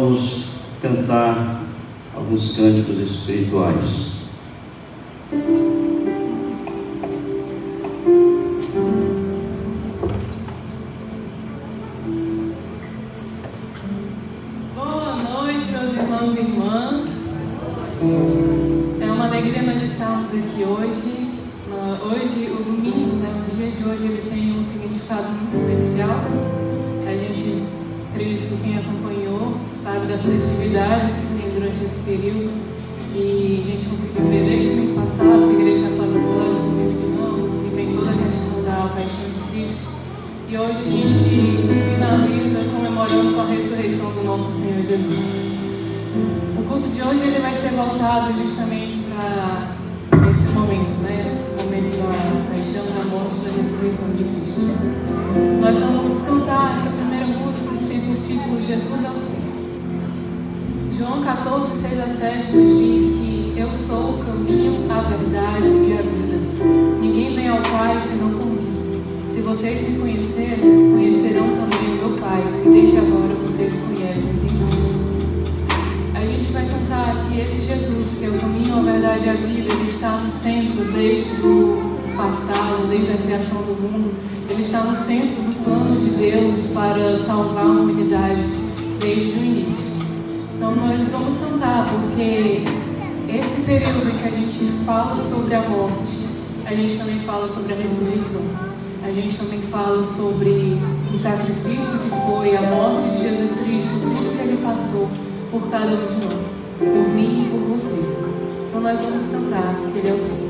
vamos cantar alguns cânticos espirituais. Boa noite, meus irmãos e irmãs. É uma alegria nós estarmos aqui hoje. Hoje, o domingo, o dia de hoje, ele tem um significado muito especial. A gente, acredito que quem acompanhou sabe das festividades que tem durante esse período. E a gente conseguiu ver desde o ano passado que a Igreja Católica celebra o domingo de Ramos e vem toda a questão da paixão de Cristo. E hoje a gente finaliza comemorando com a ressurreição do nosso Senhor Jesus. O culto de hoje ele vai ser voltado justamente para esse momento, né? Esse momento da paixão, da morte e da ressurreição de Cristo. Nós vamos cantar essa primeira música que tem por título Jesus é o Centro. João 14, 6 a 7 nos diz que eu sou o caminho, a verdade e a vida. Ninguém vem ao Pai senão por mim. Se vocês me conhecerem, conhecerão também o meu Pai, e desde agora vocês o conhecem e têm visto. A gente vai cantar que esse Jesus, que é o caminho, a verdade e a vida, ele está no centro desde o passado, desde a criação do mundo. Ele está no centro do plano de Deus para salvar a humanidade desde o início. Então nós vamos cantar porque esse período em que a gente fala sobre a morte, a gente também fala sobre a ressurreição. A gente também fala sobre o sacrifício que foi a morte de Jesus Cristo, tudo que ele passou por cada um de nós, por mim e por você. Então nós vamos cantar, que ele é o Senhor.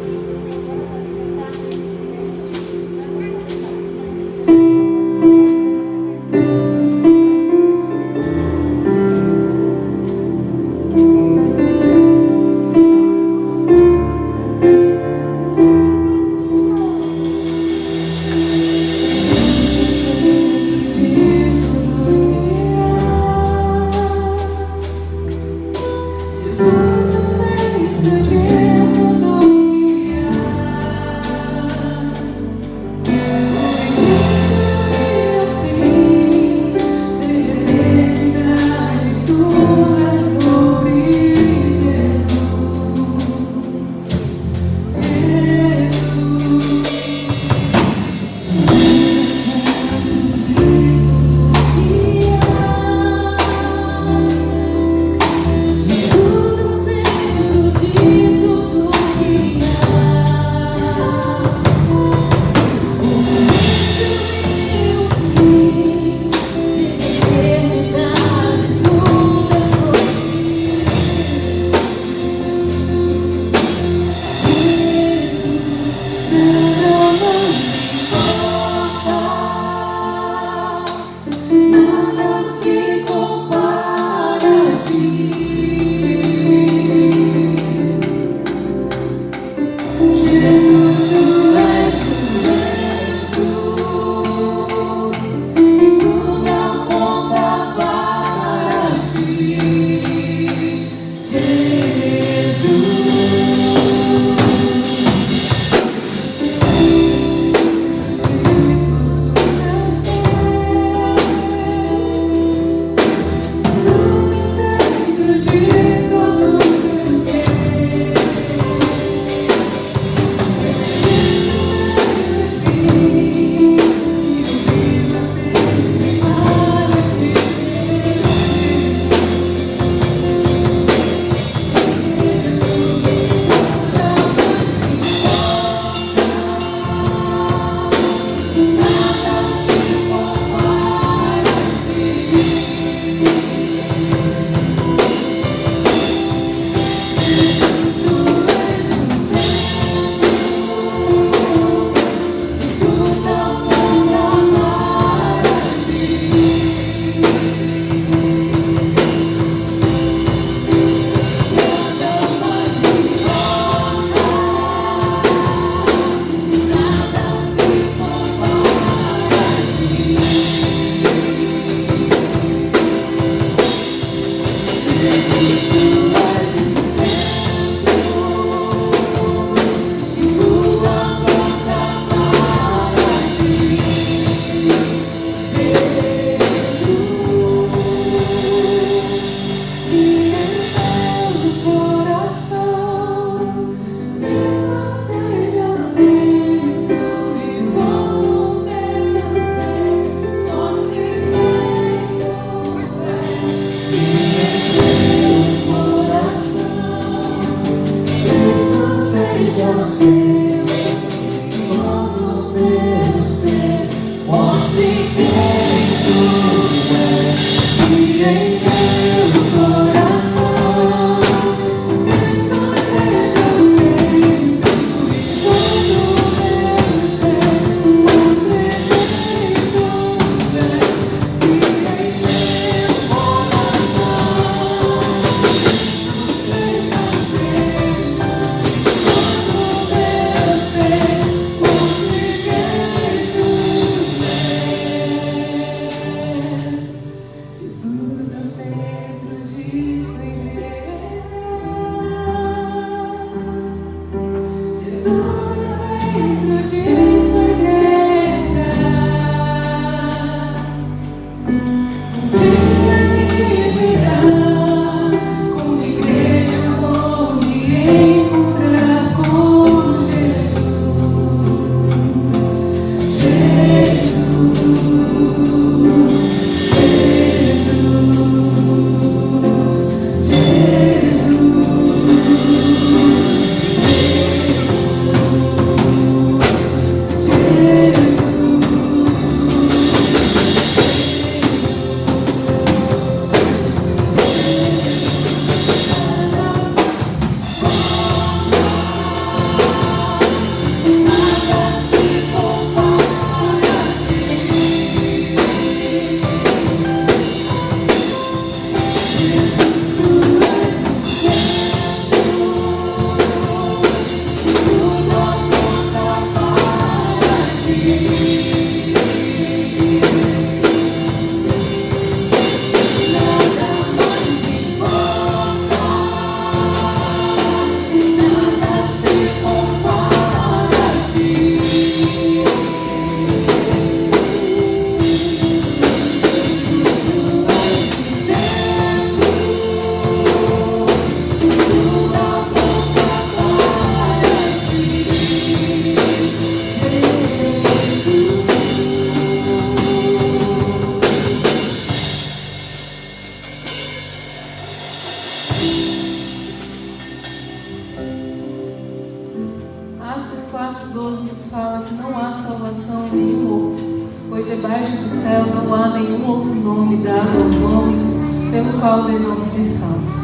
Atos 4:12 nos fala que não há salvação em nenhum outro, pois debaixo do céu não há nenhum outro nome dado aos homens pelo qual devemos ser salvos.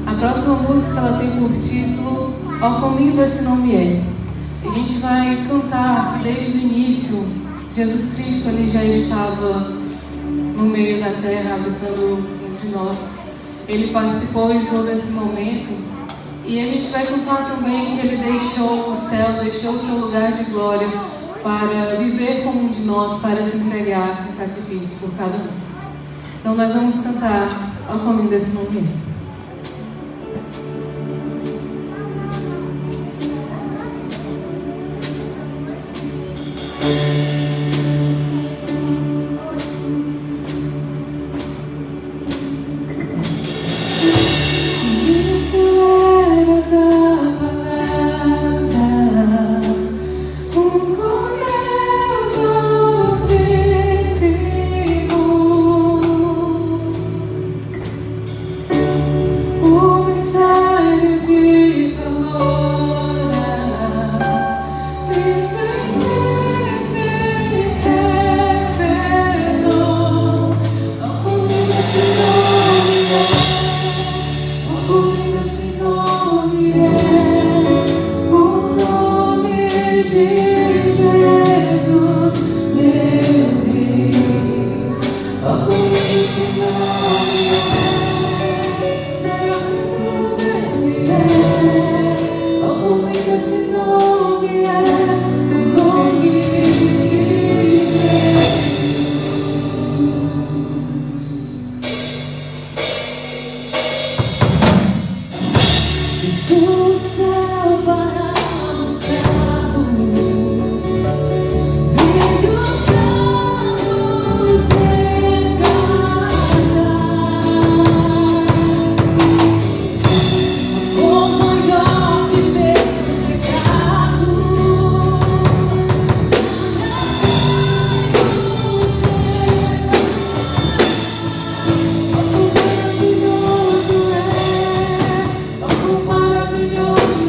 A próxima música ela tem por título Ó Quão Lindo Esse Nome É. A gente vai cantar que desde o início Jesus Cristo ele já estava no meio da terra, habitando entre nós. Ele participou de todo esse momento. E a gente vai cantar também que Ele deixou o céu, deixou o seu lugar de glória para viver como um de nós, para se entregar em sacrifício por cada um. Então nós vamos cantar ao caminho desse momento. Maravilhoso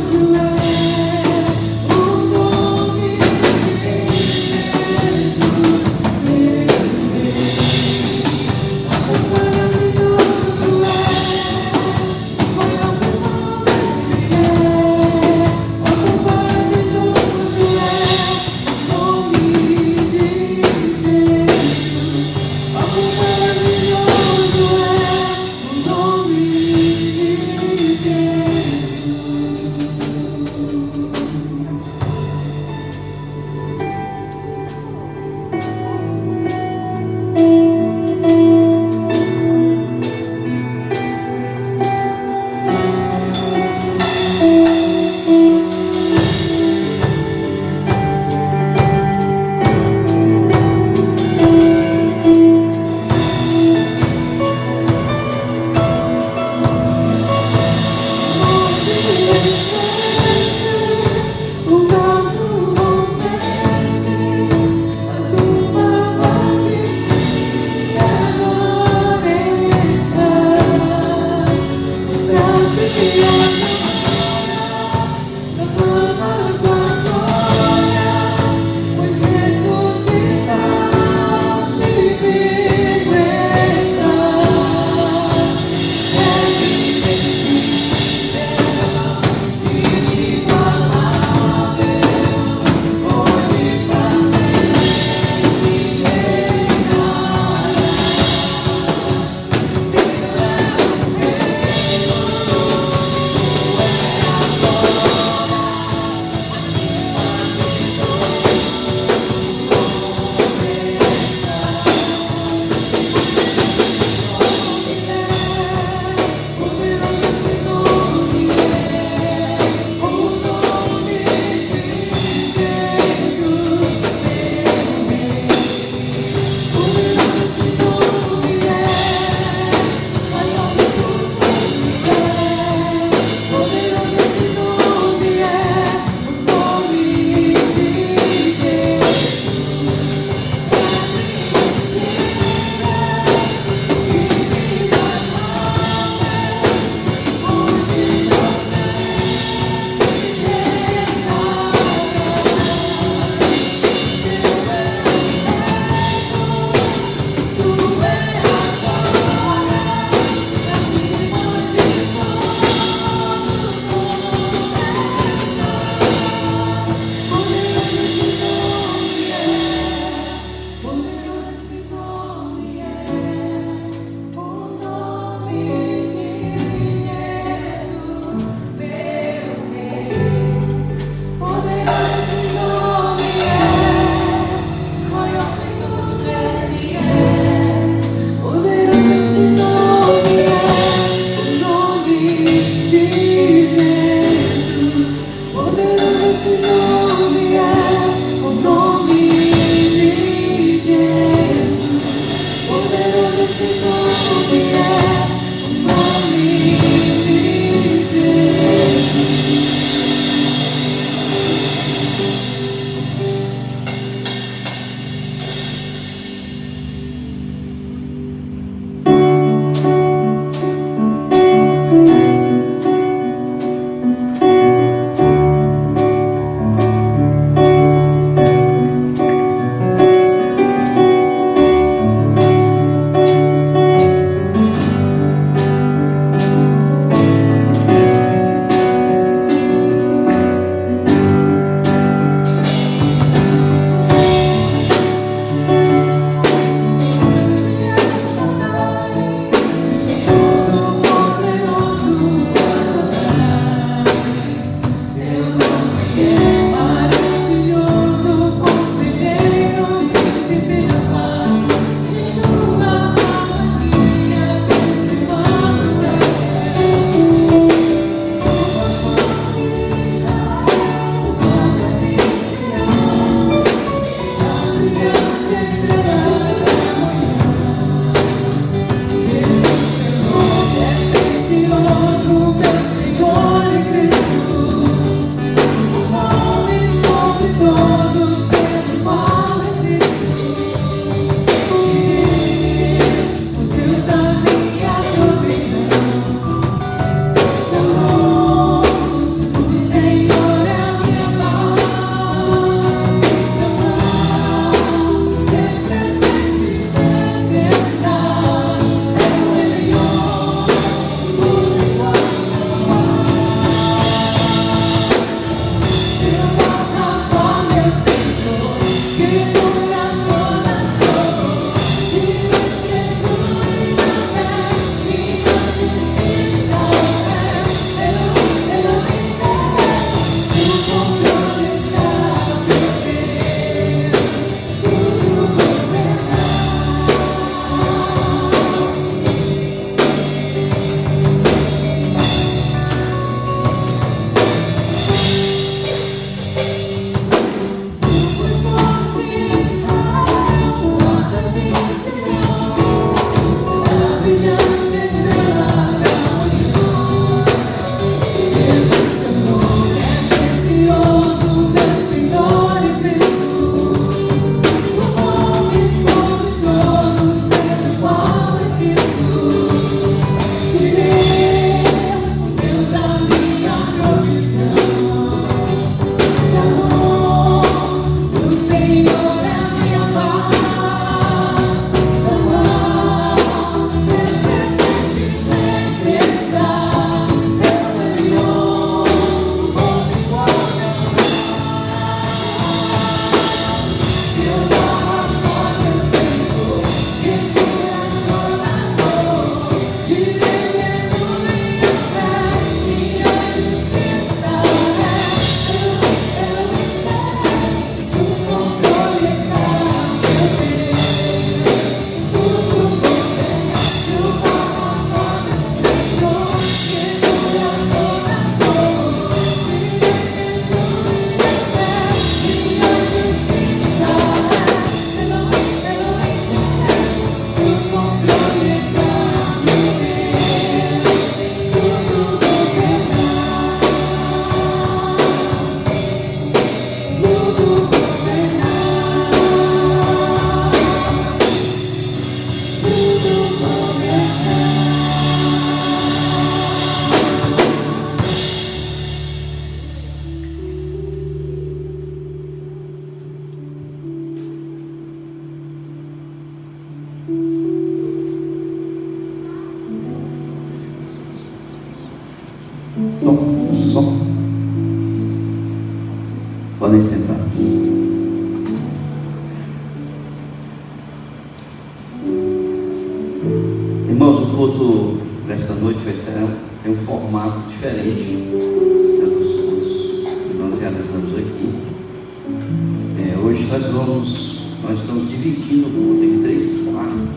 Som. Podem sentar. Irmãos, o culto desta noite vai ser um formato diferente dos cultos que nós realizamos aqui. Hoje nós estamos dividindo o culto em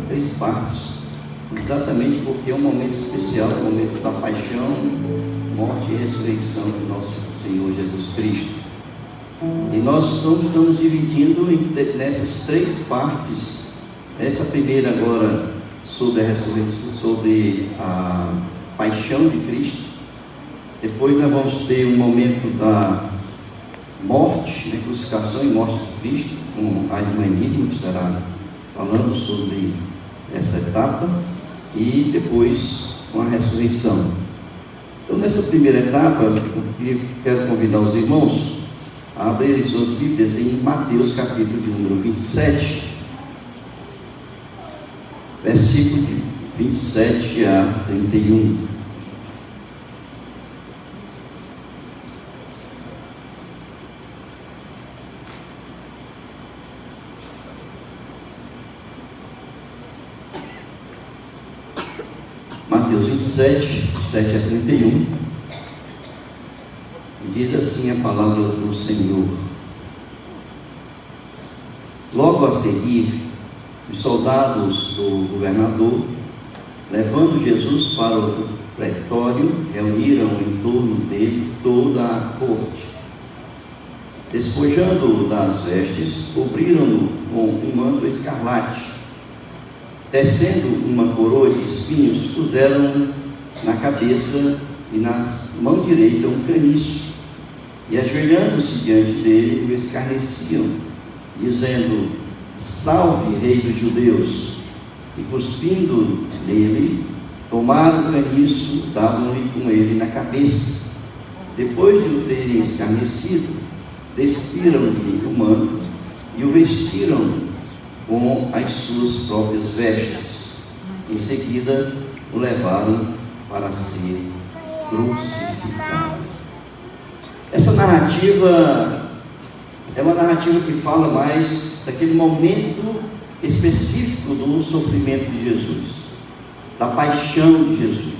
três partes, exatamente porque é um momento especial, o momento da paixão, morte e ressurreição do nosso Senhor Jesus Cristo. E nós estamos dividindo nessas três partes. Essa primeira agora sobre a ressurreição, sobre a paixão de Cristo. Depois nós vamos ter um momento da morte, crucificação e morte de Cristo, com a irmã Enigma, que estará falando sobre essa etapa, e depois com a ressurreição. Então, nessa primeira etapa, eu quero convidar os irmãos a abrirem suas Bíblias em Mateus, capítulo de número 27, versículo de 27 a 31. Mateus 27, 7 a 31, e diz assim a palavra do Senhor: Logo a seguir, os soldados do governador, levando Jesus para o pretório, reuniram em torno dele toda a corte. Despojando-o das vestes, cobriram-no com um manto escarlate. Tecendo uma coroa de espinhos, puseram na cabeça e na mão direita um caniço, e ajoelhando-se diante dele, o escarneciam, dizendo: Salve, Rei dos Judeus! E cuspindo nele, tomaram o caniço, davam-lhe com ele na cabeça. Depois de o terem escarnecido, despiram-lhe o manto e o vestiram com as suas próprias vestes. Em seguida, o levaram para ser crucificado. Essa narrativa é uma narrativa que fala mais daquele momento específico do sofrimento de Jesus, da paixão de Jesus.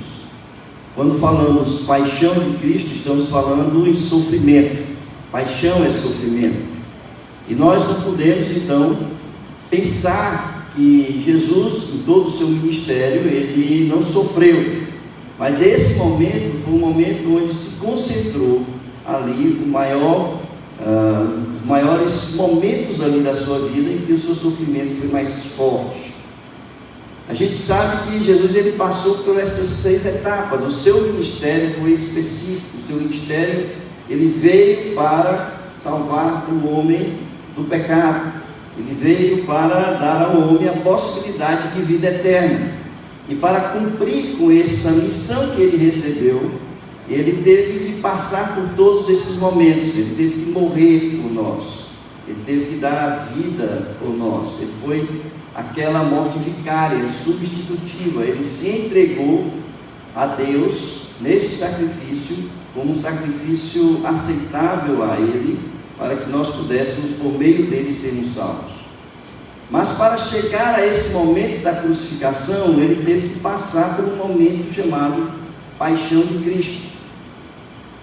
Quando falamos paixão de Cristo, estamos falando em sofrimento. Paixão é sofrimento. E nós não podemos, então, pensar que Jesus, em todo o seu ministério, ele não sofreu, mas esse momento foi um momento onde se concentrou ali os maiores momentos ali da sua vida, em que o seu sofrimento foi mais forte. A gente sabe que Jesus ele passou por essas 3 etapas. O seu ministério foi específico. O seu ministério ele veio para salvar o homem do pecado. Ele veio para dar ao homem a possibilidade de vida eterna. E para cumprir com essa missão que ele recebeu, ele teve que passar por todos esses momentos. Ele teve que morrer por nós. Ele teve que dar a vida por nós. Ele foi aquela morte vicária, substitutiva. Ele se entregou a Deus nesse sacrifício, como um sacrifício aceitável a Ele, para que nós pudéssemos, por meio dele, sermos salvos. Mas para chegar a esse momento da crucificação, ele teve que passar por um momento chamado paixão de Cristo.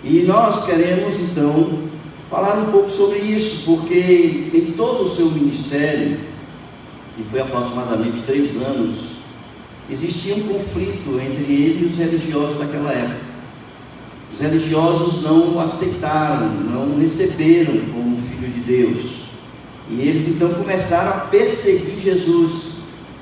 E nós queremos, então, falar um pouco sobre isso, porque em todo o seu ministério, que foi aproximadamente 3 anos, existia um conflito entre ele e os religiosos daquela época. Os religiosos não o aceitaram, não o receberam como filho de Deus. E eles então começaram a perseguir Jesus.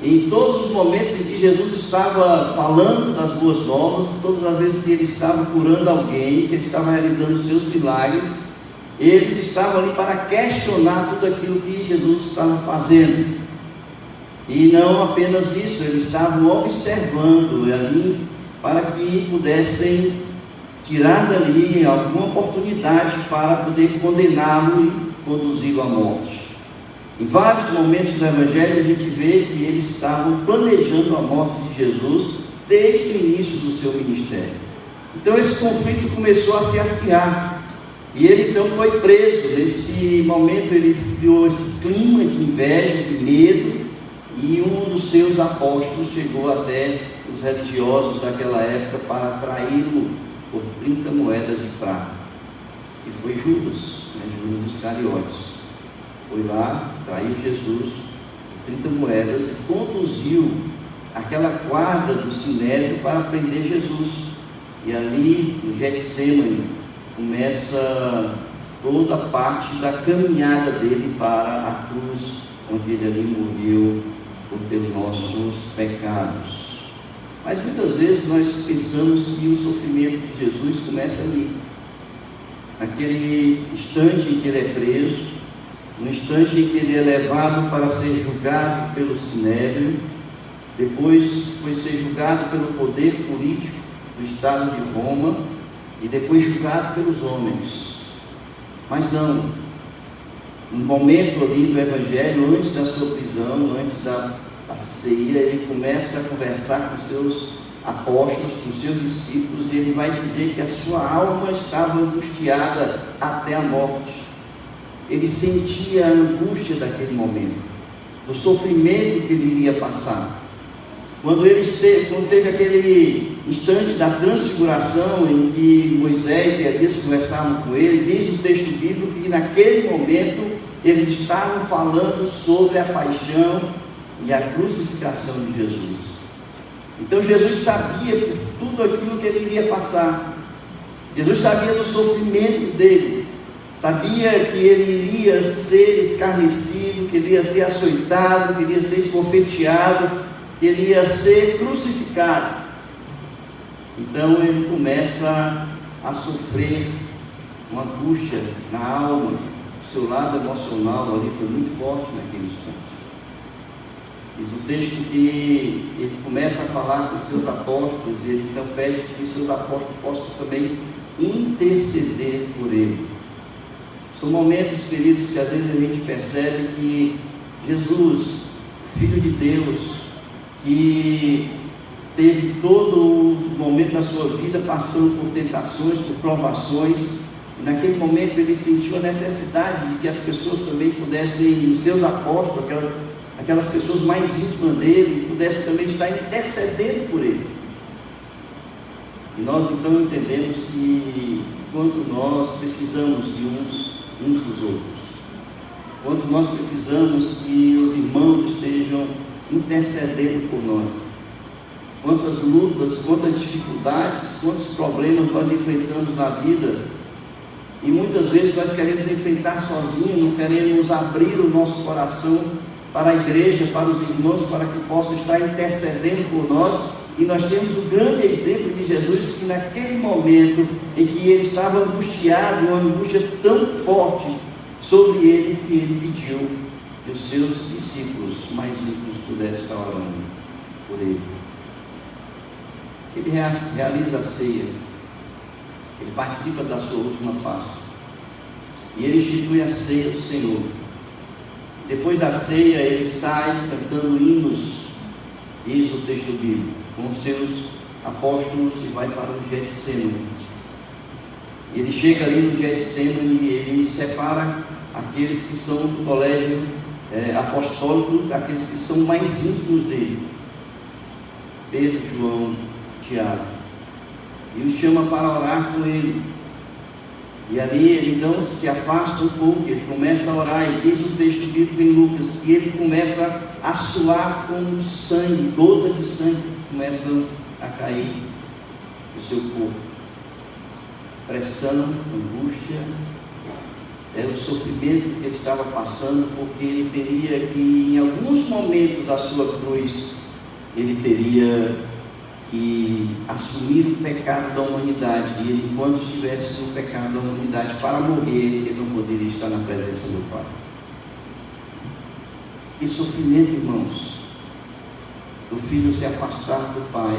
E em todos os momentos em que Jesus estava falando das boas novas, todas as vezes que ele estava curando alguém, que ele estava realizando os seus milagres, eles estavam ali para questionar tudo aquilo que Jesus estava fazendo. E não apenas isso, eles estavam observando ali para que pudessem tirar dali alguma oportunidade para poder condená-lo e conduzi-lo à morte. Em vários momentos do Evangelho a gente vê que eles estavam planejando a morte de Jesus desde o início do seu ministério. Então esse conflito começou a se acirrar, e ele então foi preso. Nesse momento ele criou esse clima de inveja, de medo, e um dos seus apóstolos chegou até os religiosos daquela época para traí-lo por 30 moedas de prata, e foi Judas, Judas Iscariotes. Foi lá, traiu Jesus por 30 moedas e conduziu aquela guarda do sinédrio para prender Jesus. E ali, no Getsêmani, começa toda a parte da caminhada dele para a cruz, onde ele ali morreu pelos nossos pecados. Mas muitas vezes nós pensamos que o sofrimento de Jesus começa ali, naquele instante em que ele é preso, no instante em que ele é levado para ser julgado pelo sinédrio, depois foi ser julgado pelo poder político do Estado de Roma, e depois julgado pelos homens. Mas não, no momento ali do Evangelho, antes da sua prisão, antes da ceia, ele começa a conversar com seus apóstolos, com seus discípulos, e ele vai dizer que a sua alma estava angustiada até a morte. Ele sentia a angústia daquele momento, do sofrimento que ele iria passar. Quando teve aquele instante da transfiguração, em que Moisés e Elias conversavam com ele, diz o texto bíblico que naquele momento eles estavam falando sobre a paixão e a crucificação de Jesus. Então Jesus sabia por tudo aquilo que ele iria passar. Jesus sabia do sofrimento dele, sabia que ele iria ser escarnecido, que ele ia ser açoitado, que ele ia ser esbofeteado, que ele ia ser crucificado. Então ele começa a sofrer uma angústia na alma. O seu lado emocional ali foi muito forte naquele instante. Diz o texto que ele começa a falar com seus apóstolos, e ele então pede que os seus apóstolos possam também interceder por ele. São momentos, queridos, que às vezes a gente percebe que Jesus, o Filho de Deus, que teve todo o momento da sua vida passando por tentações, por provações, e naquele momento ele sentiu a necessidade de que as pessoas também pudessem, os seus apóstolos, aquelas pessoas mais íntimas dele, pudessem também estar intercedendo por ele. E nós então entendemos que quanto nós precisamos de uns dos outros, quanto nós precisamos que os irmãos estejam intercedendo por nós, quantas lutas, quantas dificuldades, quantos problemas nós enfrentamos na vida, e muitas vezes nós queremos enfrentar sozinhos, não queremos abrir o nosso coração para a igreja, para os irmãos, para que possam estar intercedendo por nós. E nós temos o grande exemplo de Jesus, que naquele momento em que ele estava angustiado, uma angústia tão forte sobre ele, que ele pediu que os seus discípulos mais íntimos pudessem estar orando por ele. Ele realiza a ceia, ele participa da sua última Páscoa, e ele institui a ceia do Senhor. Depois da ceia, ele sai cantando hinos, diz o texto bíblico, com seus apóstolos, e vai para o Getsêmani. Ele chega ali no Getsêmani e ele separa aqueles que são do colégio apostólico, aqueles que são mais íntimos dele, Pedro, João, Tiago, e os chama para orar com ele. E ali ele então se afasta um pouco, ele começa a orar, e diz o texto bíblico em Lucas que ele começa a suar com sangue, gotas de sangue começam a cair do seu corpo. Pressão, angústia, era o sofrimento que ele estava passando, porque ele teria que, em alguns momentos da sua cruz, ele teria que assumir o pecado da humanidade, e ele, enquanto estivesse no pecado da humanidade, para morrer, ele não poderia estar na presença do Pai. Que sofrimento, irmãos, do filho se afastar do Pai,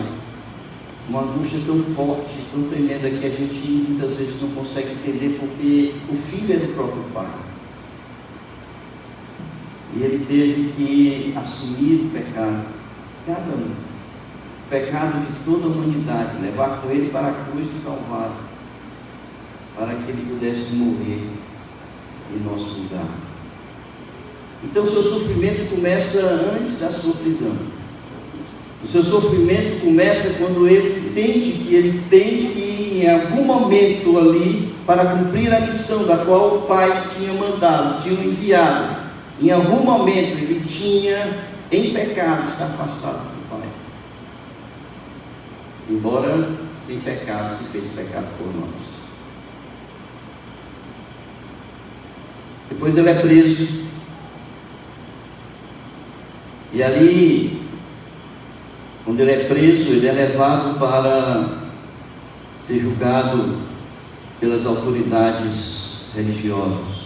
uma angústia tão forte, tão tremenda, que a gente muitas vezes não consegue entender, porque o filho é do próprio Pai, e ele teve que assumir o pecado, cada um. pecado de toda a humanidade, levar com ele para a cruz do Calvário, para que ele pudesse morrer em nosso lugar. Então, seu sofrimento começa antes da sua prisão. O seu sofrimento começa quando ele entende que ele tem que ir em algum momento ali para cumprir a missão da qual o Pai tinha mandado, tinha enviado. Em algum momento ele tinha, em pecado, está afastado do Pai. Embora sem pecado se fez pecado por nós. Depois ele é preso. E ali, quando ele é preso, ele é levado para ser julgado pelas autoridades religiosas.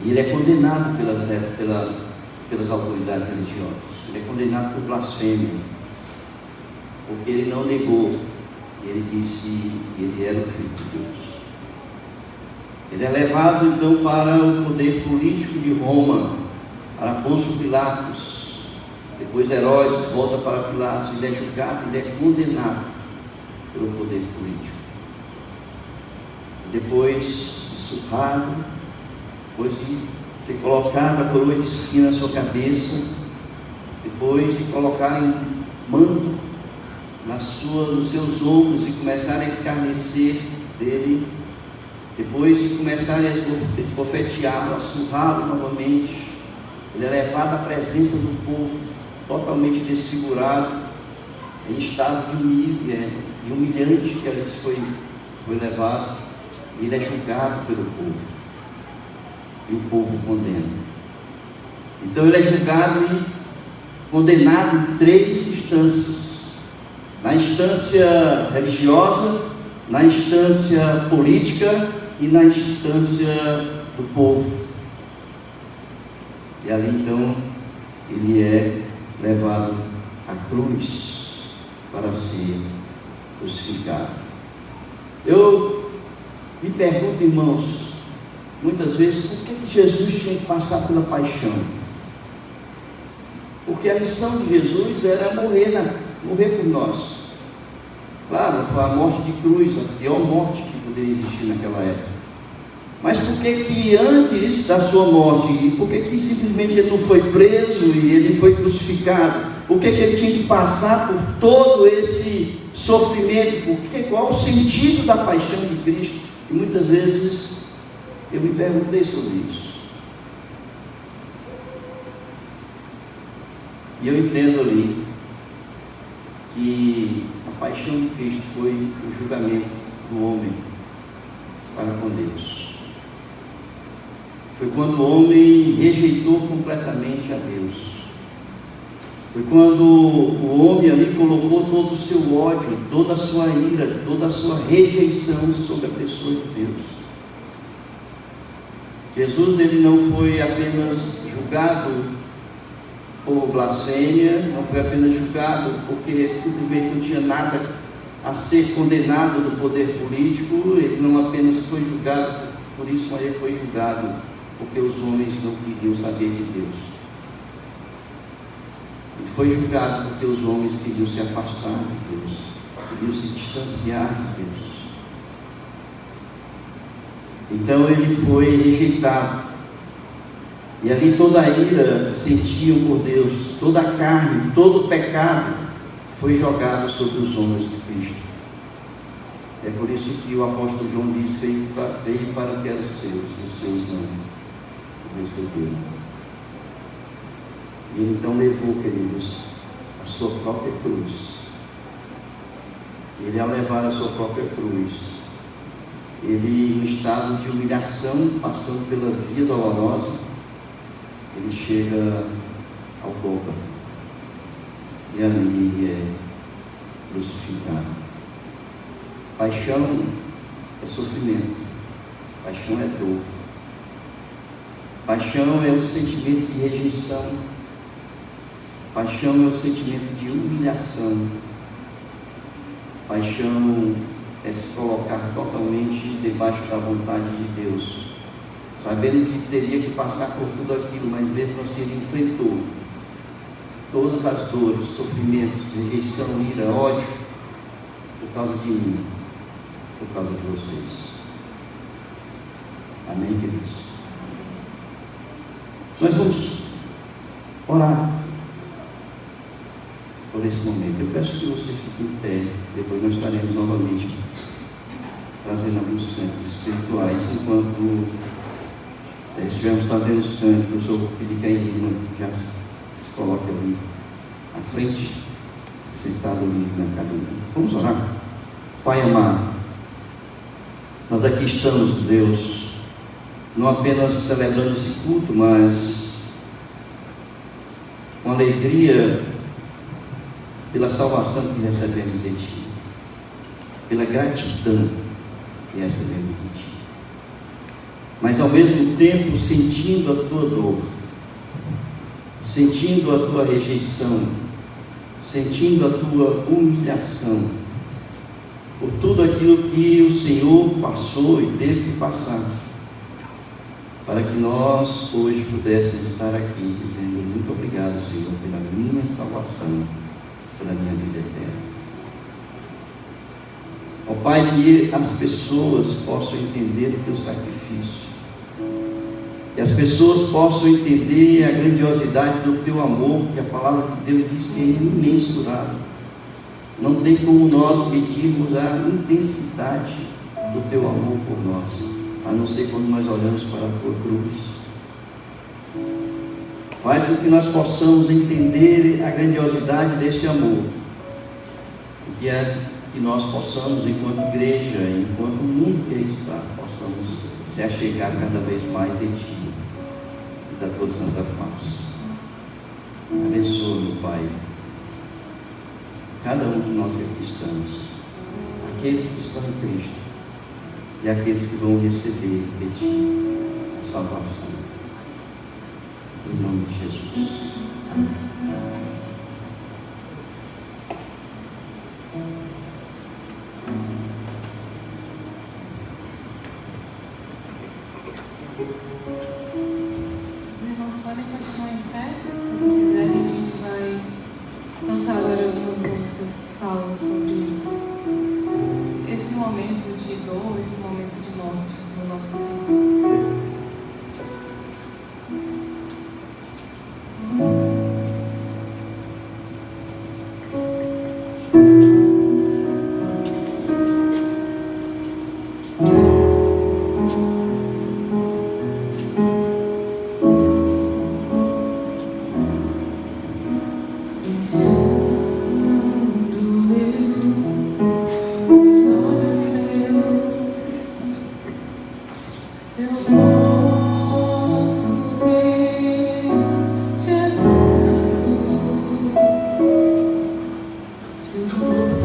E ele é condenado pelas autoridades religiosas. Ele é condenado por blasfêmia, porque ele não negou. Ele disse que ele era o Filho de Deus. Ele é levado então para o poder político de Roma, para Pôncio Pilatos. Depois Herodes volta para Pilatos, ele é julgado, ele é condenado pelo poder político. Depois de surrado, depois de ser colocado a coroa de espinho na sua cabeça, depois de colocarem manto nos seus ombros e começarem a escarnecer dele, depois de começarem a esbofeteá-lo, a surrá-lo novamente, ele é levado à presença do povo, totalmente desfigurado, em estado de humilhante que ali foi levado, e ele é julgado pelo povo, e o povo o condena. Então ele é julgado e condenado em 3 instâncias: na instância religiosa, na instância política e na instância do povo. E ali então ele é levado à cruz para ser crucificado. Eu me pergunto, irmãos, muitas vezes, por que Jesus tinha que passar pela paixão? Porque a missão de Jesus era morrer por nós. Claro, foi a morte de cruz, a pior morte que poderia existir naquela época. Mas por que antes da sua morte, por que simplesmente ele não foi preso e ele foi crucificado? Por que ele tinha que passar por todo esse sofrimento? Qual o sentido da paixão de Cristo? E muitas vezes eu me perguntei sobre isso. E eu entendo ali que a paixão de Cristo foi o julgamento do homem para com Deus. Foi quando o homem rejeitou completamente a Deus. Foi quando o homem ali colocou todo o seu ódio, toda a sua ira, toda a sua rejeição sobre a pessoa de Deus. Jesus, ele não foi apenas julgado por blasfêmia, não foi apenas julgado porque simplesmente não tinha nada a ser condenado do poder político. Ele não apenas foi julgado por isso, mas ele foi julgado porque os homens não queriam saber de Deus. Ele foi julgado porque os homens queriam se afastar de Deus, queriam se distanciar de Deus. Então ele foi rejeitado. E ali toda a ira sentiam por Deus, toda a carne, todo o pecado foi jogado sobre os ombros de Cristo. É por isso que o apóstolo João diz: veio para o que era seus, e os seus não receberam. E ele então levou, queridos, a sua própria cruz. Ele, ao levar a sua própria cruz, ele, no estado de humilhação, passando pela via dolorosa, ele chega ao Gólgota, e ali ele é crucificado. Paixão é sofrimento, paixão é dor, paixão é o sentimento de rejeição, paixão é o sentimento de humilhação, paixão é se colocar totalmente debaixo da vontade de Deus, sabendo que teria que passar por tudo aquilo, mas mesmo assim ele enfrentou. todas as dores, sofrimentos, rejeição, ira, ódio, por causa de mim, por causa de vocês. Amém, queridos? Nós vamos orar por esse momento. Eu peço que você fique em pé, depois nós estaremos novamente trazendo alguns cânticos espirituais, enquanto estivermos fazendo os cânticos, eu pedi que a Irina já se coloque ali à frente, sentado ali na cabine. Vamos orar? Pai amado, nós aqui estamos, Deus, não apenas celebrando esse culto, mas com alegria pela salvação que recebemos de Ti, pela gratidão que recebemos de Ti, mas ao mesmo tempo sentindo a Tua dor, sentindo a Tua rejeição, sentindo a Tua humilhação, por tudo aquilo que o Senhor passou e teve que passar, para que nós hoje pudéssemos estar aqui dizendo muito obrigado, Senhor, pela minha salvação, pela minha vida eterna. Ó Pai, que as pessoas possam entender o Teu sacrifício, que as pessoas possam entender a grandiosidade do Teu amor, que a palavra de Deus diz que é imensurável. Não tem como nós medirmos a intensidade do Teu amor por nós, a não ser quando nós olhamos para a Tua cruz. Faz com que nós possamos entender a grandiosidade deste amor, que nós possamos, enquanto igreja, enquanto mundo que está, possamos se achegar cada vez mais de Ti e da Tua santa face. Abençoa, meu Pai, cada um de nós que aqui estamos, aqueles que estão em Cristo e aqueles que vão receber de Ti a salvação, em nome de Jesus. Amém. Os irmãos podem continuar em pé, se quiserem. A gente vai cantar agora algumas músicas que falam sobre esse momento de dor, esse momento de morte do nosso Senhor. Jesus.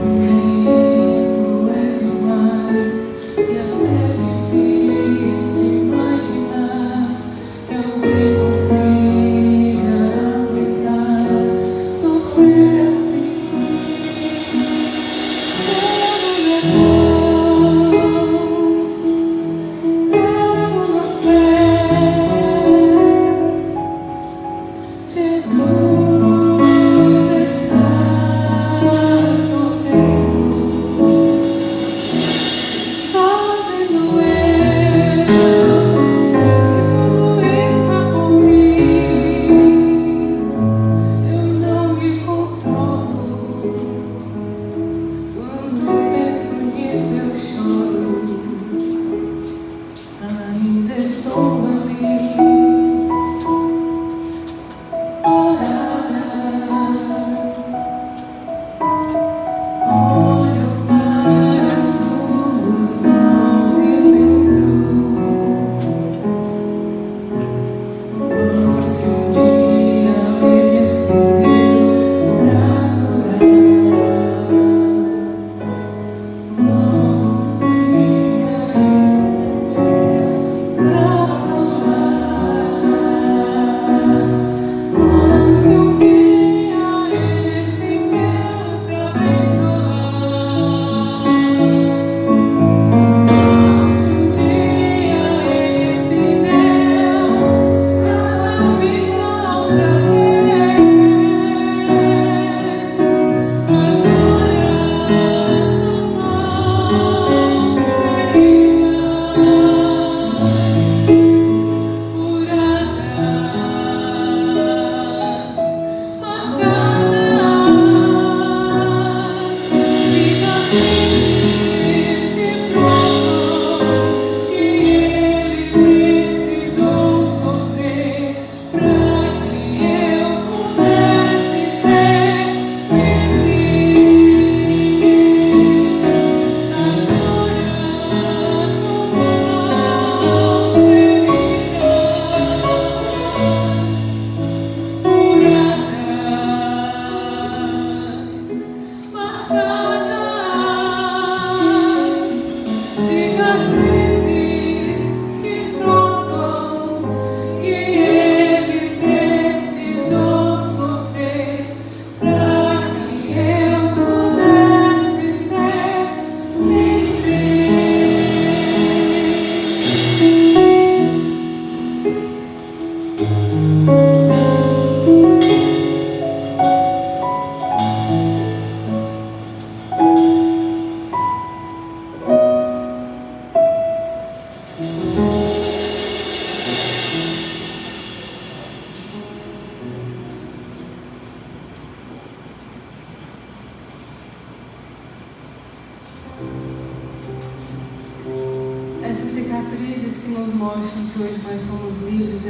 Essas cicatrizes que nos mostram que hoje nós somos livres,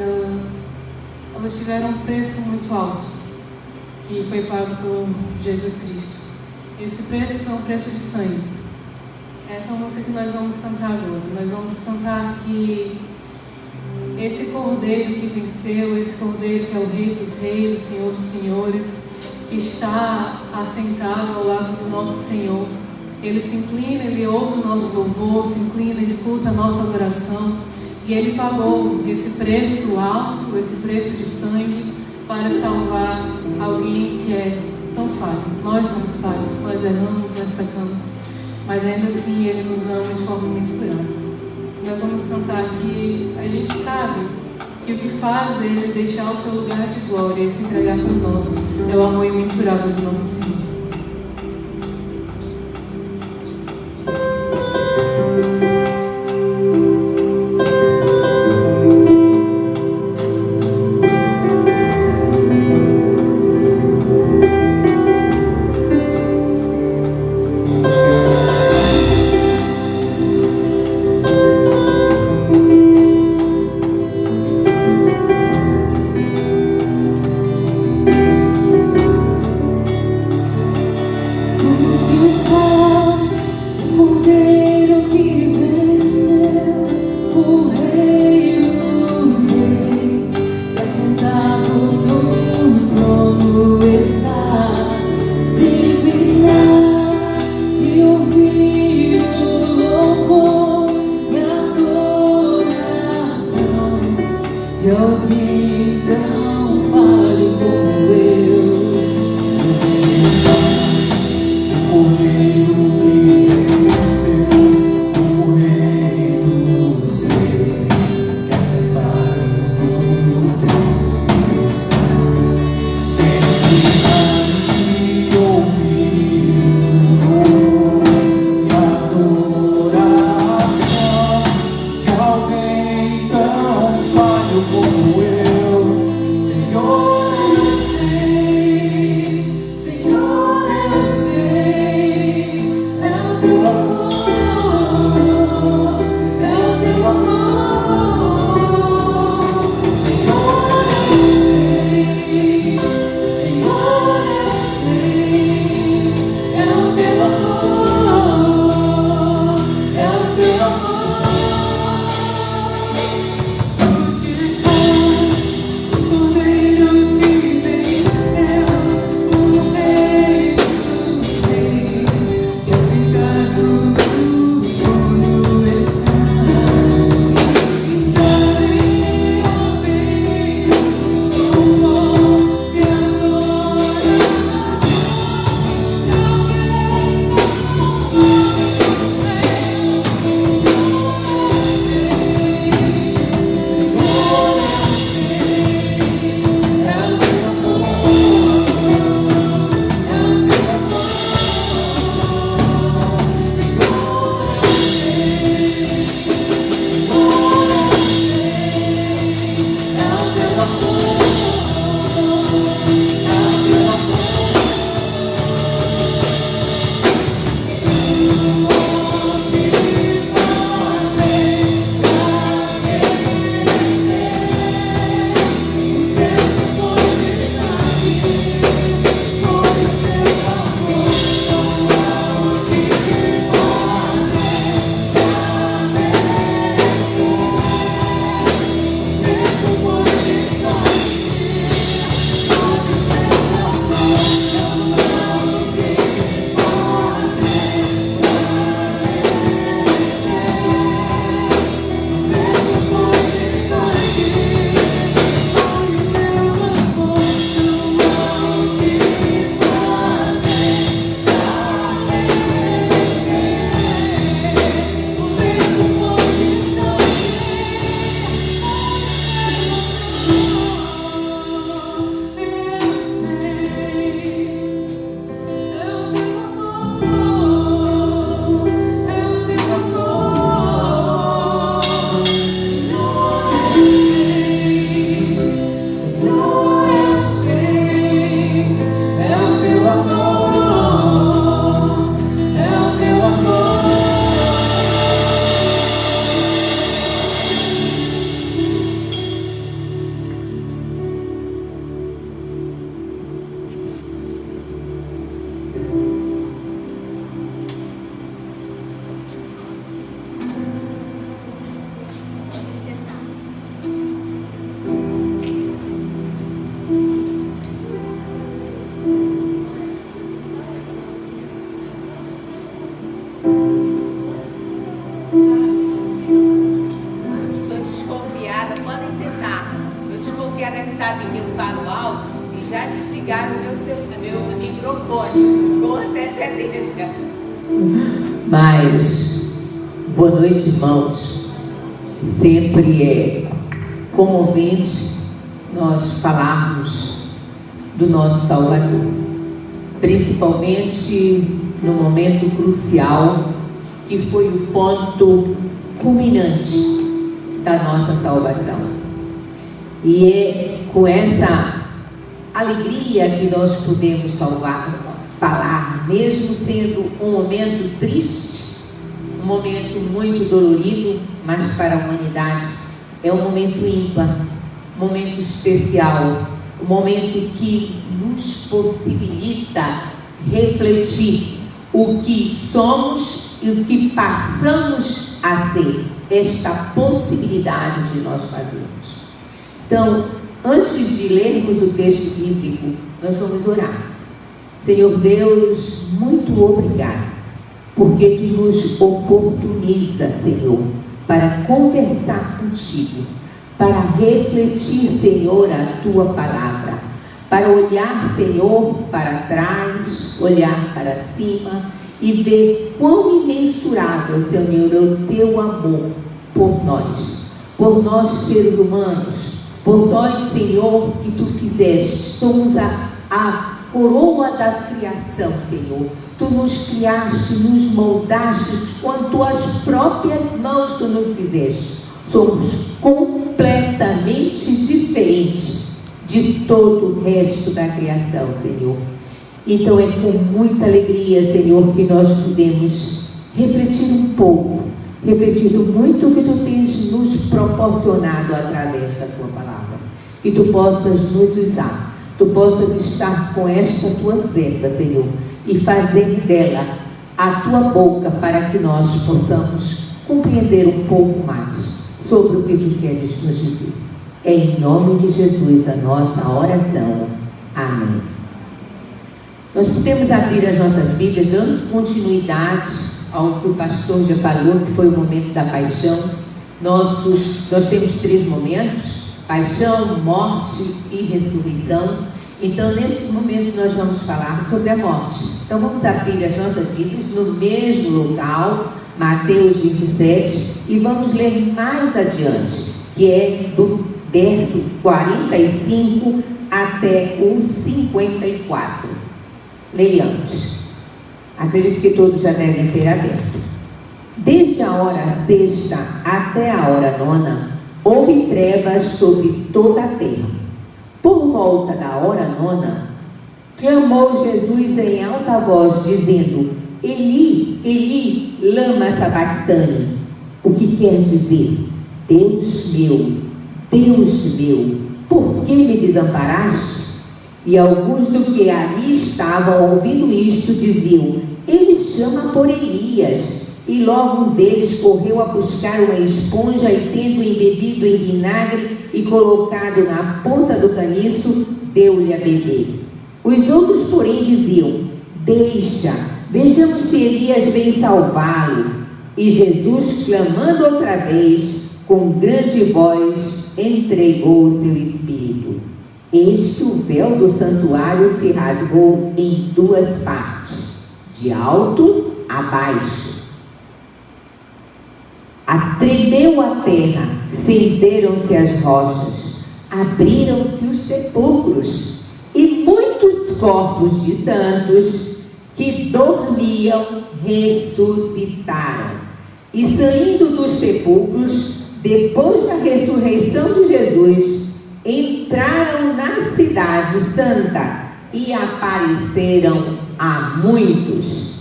elas tiveram um preço muito alto, que foi pago por Jesus Cristo. Esse preço foi um preço de sangue. Essa é a música que nós vamos cantar agora. Nós vamos cantar que esse Cordeiro que venceu, esse Cordeiro que é o Rei dos Reis, o Senhor dos Senhores, que está assentado ao lado do nosso Senhor, Ele se inclina, Ele ouve o nosso louvor, se inclina, escuta a nossa adoração, e Ele pagou esse preço alto, esse preço de sangue, para salvar alguém que é tão falho. Nós somos falhos, nós erramos, nós pecamos, mas ainda assim Ele nos ama de forma imensurável. Nós vamos cantar que a gente sabe que o que faz Ele deixar o seu lugar de glória e se entregar por nós é o amor imensurável do nosso Senhor. Mas, boa noite, irmãos. Sempre é comovente nós falarmos do nosso Salvador, principalmente no momento crucial que foi o ponto culminante da nossa salvação. E é com essa alegria que nós podemos falar, mesmo sendo um momento triste, um momento muito dolorido, mas para a humanidade é um momento ímpar, um momento especial, um momento que nos possibilita refletir o que somos e o que passamos a ser, esta possibilidade de nós fazermos. Então, antes de lermos o texto bíblico, nós vamos orar. Senhor Deus, muito obrigado, porque Tu nos oportuniza, Senhor, para conversar contigo, para refletir, Senhor, a Tua palavra, para olhar, Senhor, para trás, olhar para cima e ver quão imensurável, Senhor, é o Teu amor por nós seres humanos, por nós, Senhor, que Tu fizeste. Somos a coroa da criação, Senhor. Tu nos criaste, nos moldaste com as Tuas próprias mãos, Tu nos fizeste. Somos completamente diferentes de todo o resto da criação, Senhor. Então é com muita alegria, Senhor, que nós podemos refletir um pouco, refletindo muito o que Tu tens nos proporcionado através da Tua palavra. Que Tu possas nos usar, Tu possas estar com esta Tua serva, Senhor, e fazer dela a Tua boca para que nós possamos compreender um pouco mais sobre o que Tu queres nos dizer. É em nome de Jesus a nossa oração. Amém. Nós podemos abrir as nossas Bíblias dando continuidade ao que o pastor já falou, que foi o momento da paixão. Nós temos 3 momentos: paixão, morte e ressurreição. Então, neste momento, nós vamos falar sobre a morte. Então, vamos abrir as nossas Bíblias no mesmo local, Mateus 27, e vamos ler mais adiante, que é do verso 45 até o 54. Leiamos. Acredito que todos já devem ter aberto. Desde a hora sexta até a hora nona, houve trevas sobre toda a terra. Por volta da hora nona, clamou Jesus em alta voz, dizendo: Eli, Eli, lama sabactani. O que quer dizer: Deus meu, por que me desamparaste? E alguns do que ali estavam ouvindo isto diziam: Ele chama por Elias. E logo um deles correu a buscar uma esponja e, tendo embebido em vinagre e colocado na ponta do caniço, deu-lhe a beber. Os outros, porém, diziam: Deixa, vejamos se Elias vem salvá-lo. E Jesus, clamando outra vez, com grande voz, entregou o seu espírito. Eis que o véu do santuário se rasgou em 2 partes, de alto a baixo. Tremeu a terra, fenderam-se as rochas, abriram-se os sepulcros, e muitos corpos de santos que dormiam ressuscitaram. E saindo dos sepulcros, depois da ressurreição de Jesus, entraram na cidade santa e apareceram a muitos.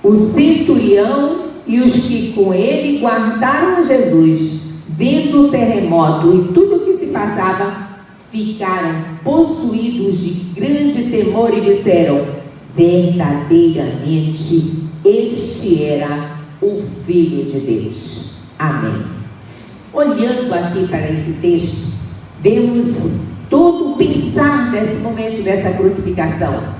O centurião e os que com ele guardaram a Jesus, vendo o terremoto e tudo o que se passava, ficaram possuídos de grande temor e disseram: verdadeiramente este era o Filho de Deus. Amém. Olhando aqui para esse texto, vemos todo o pensar desse momento dessa crucificação.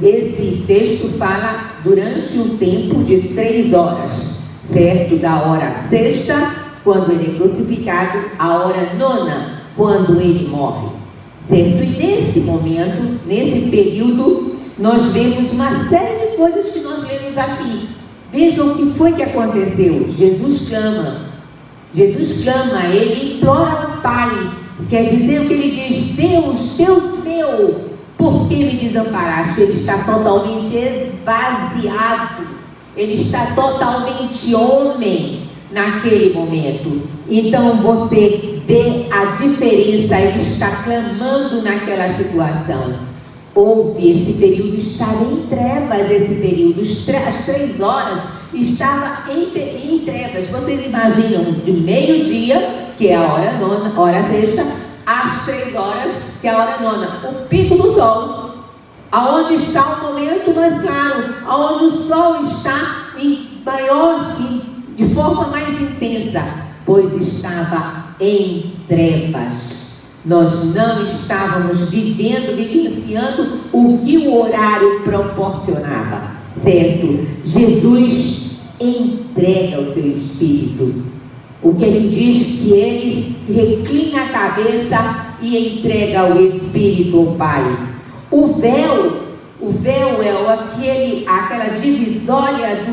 Esse texto fala durante um tempo de 3 horas, certo? Da hora sexta, quando ele é crucificado, a hora nona, quando ele morre, certo? E nesse momento, nesse período, nós vemos uma série de coisas que nós lemos aqui. Vejam o que foi que aconteceu. Jesus clama, ele implora ao Pai. Quer dizer o que ele diz: Deus, Deus meu, por que me desamparaste? Ele está totalmente esvaziado, ele está totalmente homem naquele momento. Então você vê a diferença, ele está clamando naquela situação. Houve esse período, estava em trevas, esse período, as 3 horas estava em trevas. Vocês imaginam, de meio-dia, que é a hora nona, hora sexta, às 3 horas, que é a hora nona, o pico do sol, aonde está o momento mais claro, aonde o sol está de forma mais intensa, pois estava em trevas. Nós não estávamos vivenciando o que o horário proporcionava, certo? Jesus entrega o seu espírito. O que ele diz que ele reclina a cabeça e entrega o espírito ao Pai. O véu é aquela divisória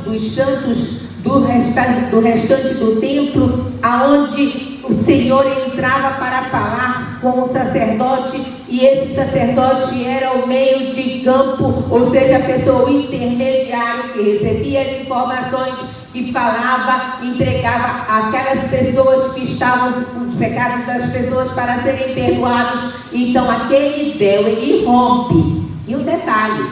dos santos do restante do templo, aonde o Senhor entrava para falar com o sacerdote, e esse sacerdote era o meio de campo, ou seja, a pessoa, o intermediário que recebia as informações, que falava, entregava aquelas pessoas que estavam com os pecados das pessoas para serem perdoados. Então aquele véu, ele rompe, e um detalhe,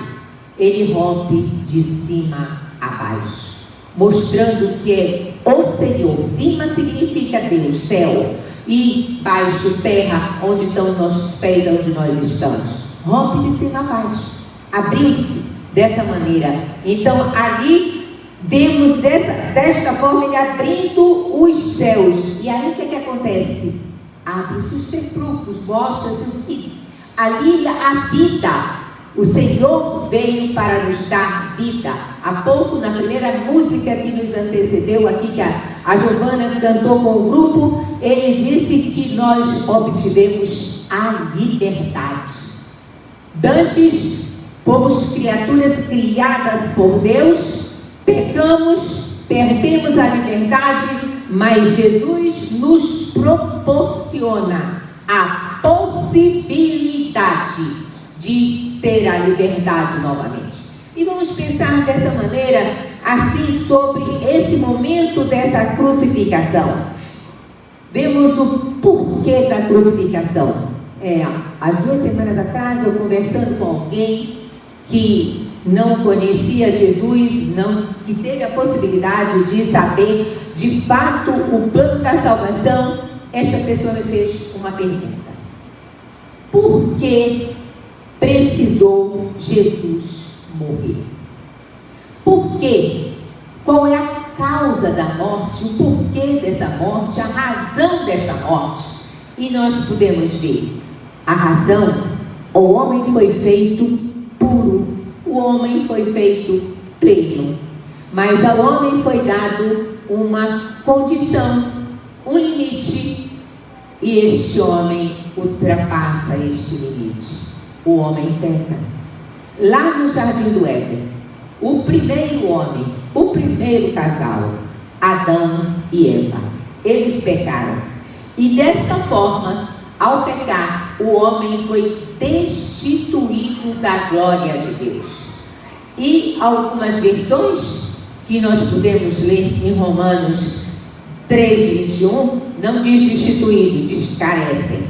ele rompe de cima a baixo, mostrando que é o Senhor. Cima significa Deus, céu, e baixo, terra, onde estão os nossos pés, onde nós estamos. Rompe de cima a baixo, abriu-se dessa maneira. Então ali vemos desta forma ele abrindo os céus. E aí o que acontece? Abre-se os sepulcros, mostra-se que ali a vida. O Senhor veio para nos dar vida. Há pouco, na primeira música que nos antecedeu aqui, que a Giovana cantou com o grupo, ele disse que nós obtivemos a liberdade. Dantes, fomos criaturas criadas por Deus, pecamos, perdemos a liberdade, mas Jesus nos proporciona a possibilidade de ter a liberdade novamente. E vamos pensar dessa maneira, assim, sobre esse momento dessa crucificação. Vemos o porquê da crucificação. Há 2 semanas atrás, eu conversando com alguém que não conhecia Jesus, que teve a possibilidade de saber de fato o plano da salvação, esta pessoa me fez uma pergunta: por que precisou Jesus morrer? Por quê? Qual é a causa da morte, o porquê dessa morte, a razão desta morte? E nós podemos ver a razão. O homem foi feito puro, o homem foi feito pleno, mas ao homem foi dado uma condição, um limite, e este homem ultrapassa este limite. O homem peca. Lá no Jardim do Éden, o primeiro homem, o primeiro casal, Adão e Eva, eles pecaram. E desta forma, ao pecar, o homem foi destituído da glória de Deus. E algumas versões que nós podemos ler em Romanos 3:21, não diz destituído, diz carecem.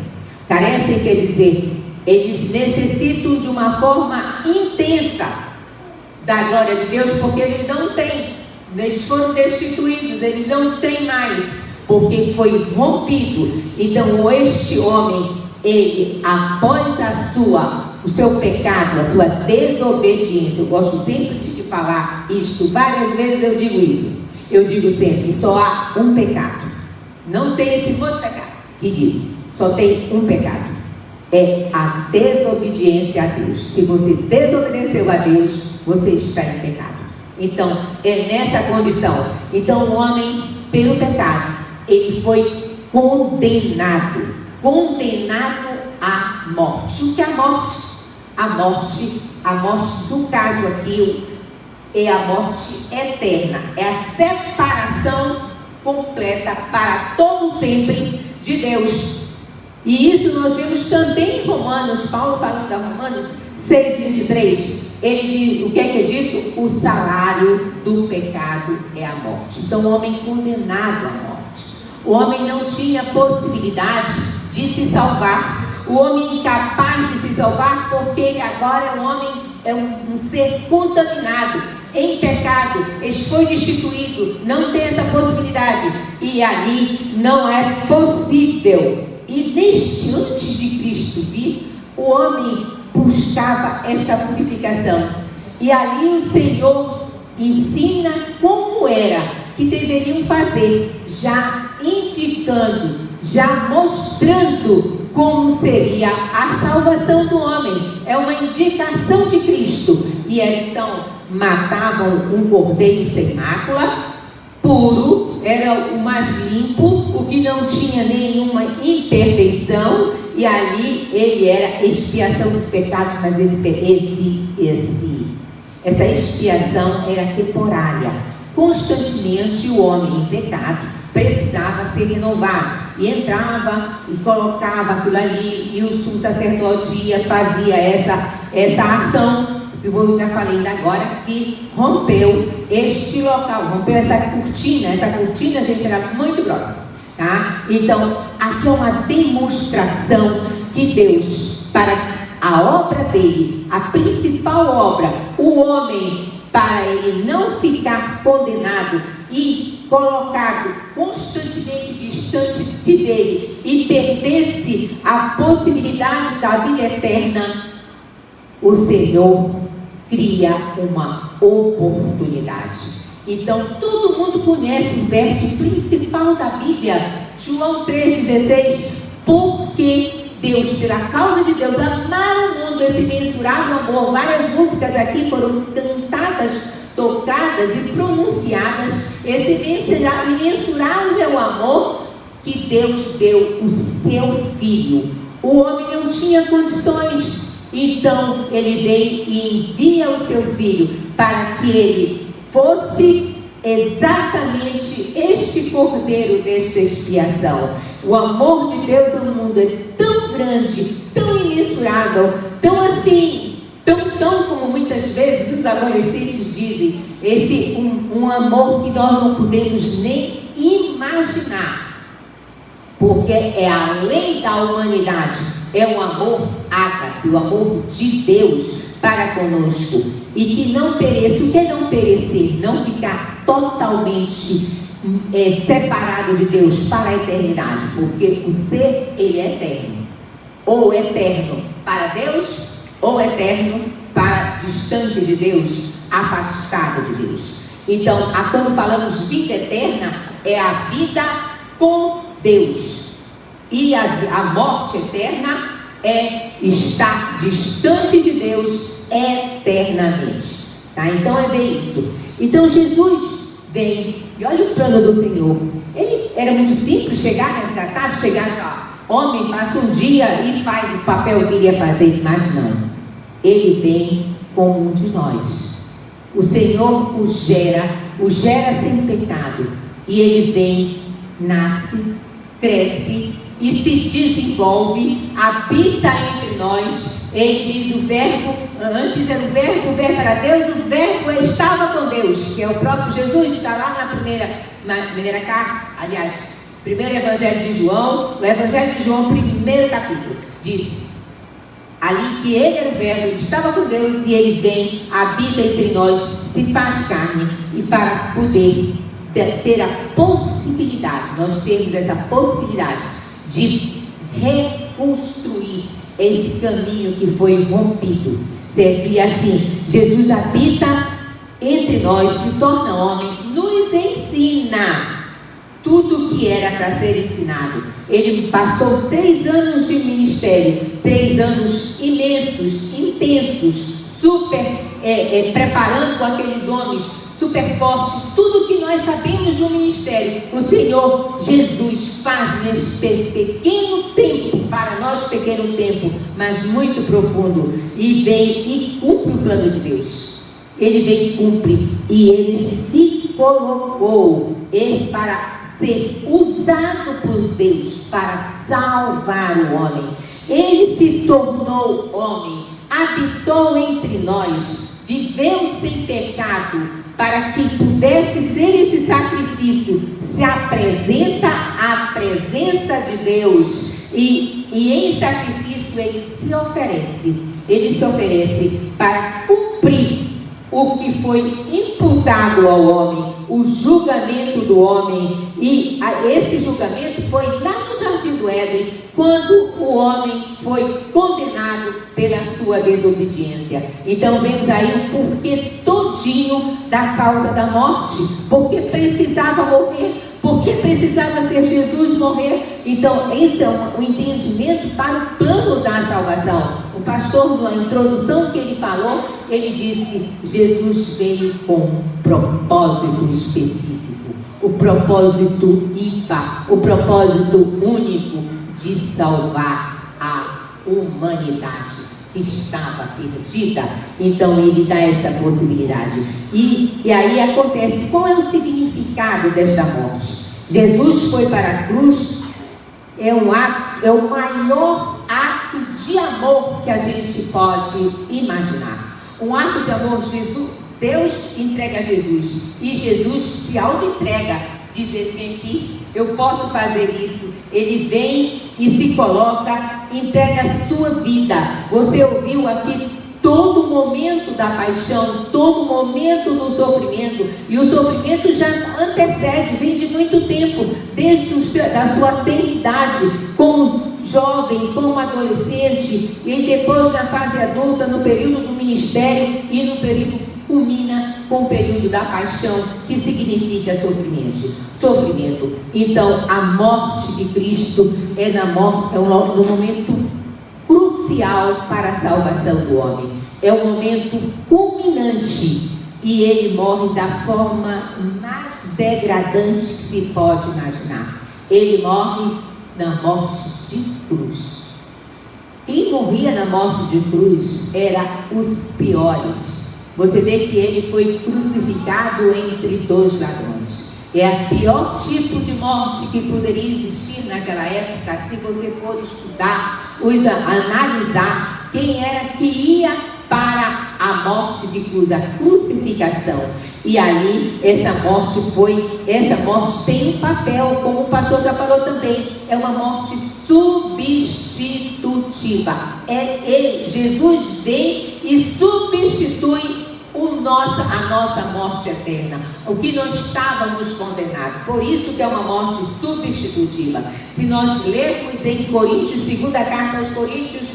Carecem quer dizer, eles necessitam de uma forma intensa da glória de Deus, porque eles não têm, eles foram destituídos, eles não têm mais, porque foi rompido. Então este homem, ele, após o seu pecado, a sua desobediência, eu gosto sempre de falar isto, várias vezes eu digo isso, eu digo sempre, só há um pecado, não tem esse outro pecado que diz, só tem um pecado. É a desobediência a Deus. Se você desobedeceu a Deus, você está em pecado. Então, é nessa condição. Então, o homem, pelo pecado, ele foi condenado à morte. O que é a morte? A morte, no caso aqui, é a morte eterna, é a separação completa para todo sempre de Deus. E isso nós vemos também em Romanos, Paulo falando a Romanos 6,23, ele diz, o que é dito? O salário do pecado é a morte. Então o homem condenado à morte, o homem não tinha possibilidade de se salvar, o homem incapaz de se salvar, porque ele agora é um homem, é um ser contaminado em pecado, ele foi destituído, não tem essa possibilidade, e ali não é possível. E antes de Cristo vir, o homem buscava esta purificação, e ali o Senhor ensina como era que deveriam fazer, já indicando, já mostrando como seria a salvação do homem. É uma indicação de Cristo. E então matavam um cordeiro sem mácula, puro, era o mais limpo, o que não tinha nenhuma imperfeição, e ali ele era expiação dos pecados. Mas essa expiação era temporária. Constantemente o homem em pecado precisava ser renovado, e entrava e colocava aquilo ali, e o sumo sacerdote fazia essa ação. Eu já falei ainda agora que rompeu este local, rompeu essa cortina, gente, era muito grossa, tá? Então aqui é uma demonstração que Deus, para a obra dele, a principal obra, o homem, para ele não ficar condenado e colocado constantemente distante dele e perdesse a possibilidade da vida eterna, o Senhor cria uma oportunidade. Então todo mundo conhece o verso principal da Bíblia, João 3,16, porque Deus, pela causa de Deus, amar o mundo, esse imensurável amor. Várias músicas aqui foram cantadas, tocadas e pronunciadas. Esse imensurável amor que Deus deu o seu Filho. O homem não tinha condições, então ele veio e envia o seu Filho para que ele fosse exatamente este cordeiro desta expiação. O amor de Deus no mundo é tão grande, tão imensurável, tão assim, tão como muitas vezes os adolescentes dizem, um amor que nós não podemos nem imaginar, porque é além da humanidade, é um amor ágape, o amor de Deus para conosco, e que não pereça. O que é não perecer? Não ficar totalmente separado de Deus para a eternidade, porque o ser, ele é eterno, ou eterno para Deus, ou eterno para distante de Deus, afastado de Deus. Então, quando falamos vida eterna, é a vida com Deus, e a morte eterna é estar distante de Deus eternamente, tá? Então é bem isso. Então Jesus vem, e olha o plano do Senhor. Ele era muito simples, chegar resgatado, chegar já, homem, passa um dia e faz o papel que ele ia fazer, mas não. Ele vem como um de nós. O Senhor o gera sem pecado, e ele vem, nasce, cresce e se desenvolve, habita entre nós. Ele diz: o verbo, antes era o verbo era Deus, o verbo estava com Deus, que é o próprio Jesus. Está lá na primeira carta, aliás, primeiro Evangelho de João, o Evangelho de João, primeiro capítulo, diz ali que ele era o verbo, ele estava com Deus, e ele vem, habita entre nós, se faz carne, e para poder ter a possibilidade, nós temos essa possibilidade de reconstruir esse caminho que foi rompido. Sempre assim, Jesus habita entre nós, se torna homem, nos ensina tudo o que era para ser ensinado. Ele passou 3 anos de ministério, 3 anos imensos, intensos, super preparando aqueles homens super fortes. Tudo que nós sabemos do ministério, o Senhor Jesus faz neste pequeno tempo, para nós pequeno tempo, mas muito profundo, e vem e cumpre o plano de Deus. Ele veio cumprir. E ele se colocou para ser usado por Deus para salvar o homem. Ele se tornou homem, habitou entre nós, viveu sem pecado, para que pudesse ser esse sacrifício. Se apresenta à presença de Deus e em sacrifício ele se oferece para cumprir o que foi imputado ao homem, o julgamento do homem. E esse julgamento foi lá no Jardim do Éden, quando o homem foi condenado pela sua desobediência. Então vemos aí o porquê todinho da causa da morte, porque precisava morrer, porque precisava ser Jesus morrer. Então esse é um entendimento para o plano da salvação. O pastor, na introdução que ele falou, ele disse: Jesus veio com um propósito específico, o propósito ímpar, o propósito único de salvar a humanidade que estava perdida. Então ele dá esta possibilidade. E aí acontece, qual é o significado desta morte? Jesus foi para a cruz, é o maior ato de amor que a gente pode imaginar. Um ato de amor. Deus entrega a Jesus e Jesus se auto-entrega, diz: vem aqui, eu posso fazer isso. Ele vem e se coloca, entrega a sua vida. Você ouviu aqui todo momento da paixão, todo momento do sofrimento, e o sofrimento já antecede, vem de muito tempo, desde a sua eternidade, como jovem, como adolescente, e depois na fase adulta, no período do ministério e no período que culmina com o período da paixão, que significa sofrimento. Então a morte de Cristo é um momento crucial para a salvação do homem, é um momento culminante, e ele morre da forma mais degradante que se pode imaginar. Ele morre na morte de cruz. Quem morria na morte de cruz eram os piores. Você vê que ele foi crucificado entre dois ladrões. É o pior tipo de morte que poderia existir naquela época. Se você for estudar, analisar quem era que ia para a morte de cruz, a crucificação. E ali essa morte tem um papel, como o pastor já falou também, é uma morte substitutiva. Jesus vem e substitui a nossa morte eterna, o que nós estávamos condenados. Por isso que é uma morte substitutiva. Se nós lermos em Coríntios, segunda carta aos Coríntios,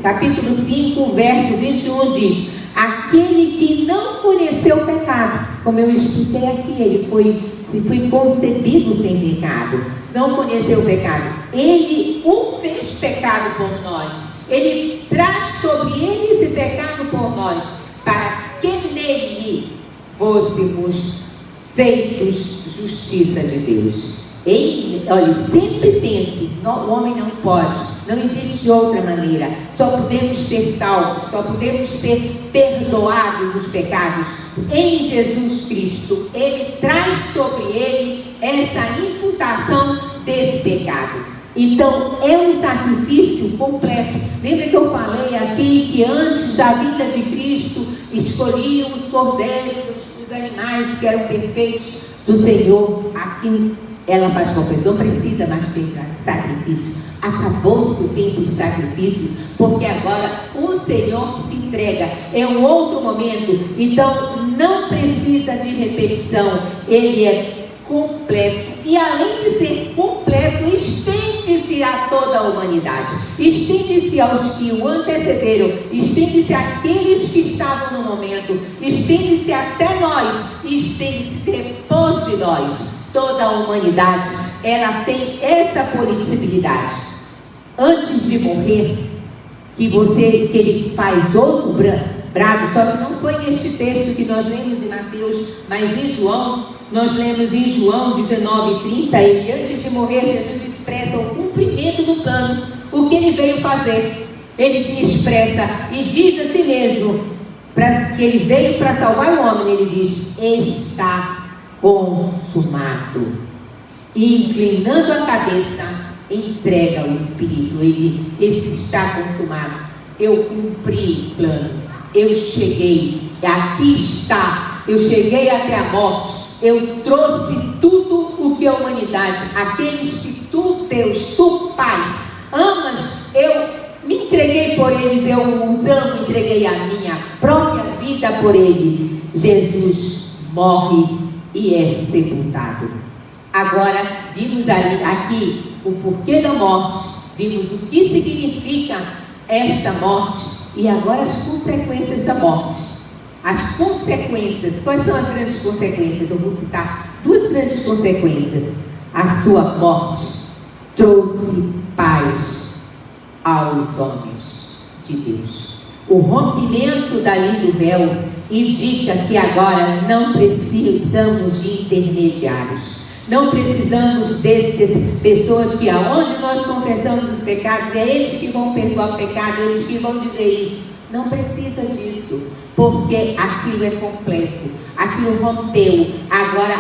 capítulo 5, verso 21, diz: aquele que não conheceu o pecado, como eu expliquei aqui, ele foi concebido sem pecado, não conheceu o pecado, ele o fez pecado por nós, ele traz sobre ele esse pecado por nós, para que nele fôssemos feitos justiça de Deus. Olha, sempre pense, o homem não pode, não existe outra maneira, só podemos ser salvos, só podemos ser perdoados dos pecados em Jesus Cristo. Ele traz sobre ele essa imputação desse pecado. Então é um sacrifício completo. Lembra que eu falei aqui que antes da vinda de Cristo escolhiam os cordeiros, os animais que eram perfeitos do Senhor? Aqui ela faz completo, não precisa mais ter sacrifício. Acabou-se o tempo de sacrifício, porque agora o Senhor se entrega, é um outro momento. Então não precisa de repetição, ele é completo, e além de ser completo, estende-se a toda a humanidade, estende-se aos que o antecederam, estende-se àqueles que estavam no momento, estende-se até nós, estende-se depois de nós. Toda a humanidade, ela tem essa possibilidade. Antes de morrer, que ele faz outro brado, só que não foi neste texto que nós lemos em Mateus, mas em João, nós lemos em João 19:30, e antes de morrer, Jesus expressa o cumprimento do plano, o que ele veio fazer. Ele expressa e diz a si mesmo: que ele veio para salvar o homem, ele diz: está consumado. E inclinando a cabeça, entrega o Espírito. Ele: este está consumado. Eu cumpri o plano. Eu cheguei. Aqui está. Eu cheguei até a morte. Eu trouxe tudo o que a humanidade, aqueles que tu, Deus, tu, Pai, amas, eu me entreguei por eles, eu os amo, entreguei a minha própria vida por ele. Jesus morre e é sepultado. Agora vimos aqui o porquê da morte, vimos o que significa esta morte e agora as consequências da morte. As consequências, quais são as grandes consequências? Eu vou citar duas grandes consequências. A sua morte trouxe paz aos homens de Deus. O rompimento da lei do véu indica que agora não precisamos de intermediários. Não precisamos dessas pessoas que aonde nós confessamos os pecados, é eles que vão perdoar o pecado, eles que vão dizer isso. Não precisa disso, porque aquilo é completo, aquilo rompeu. Agora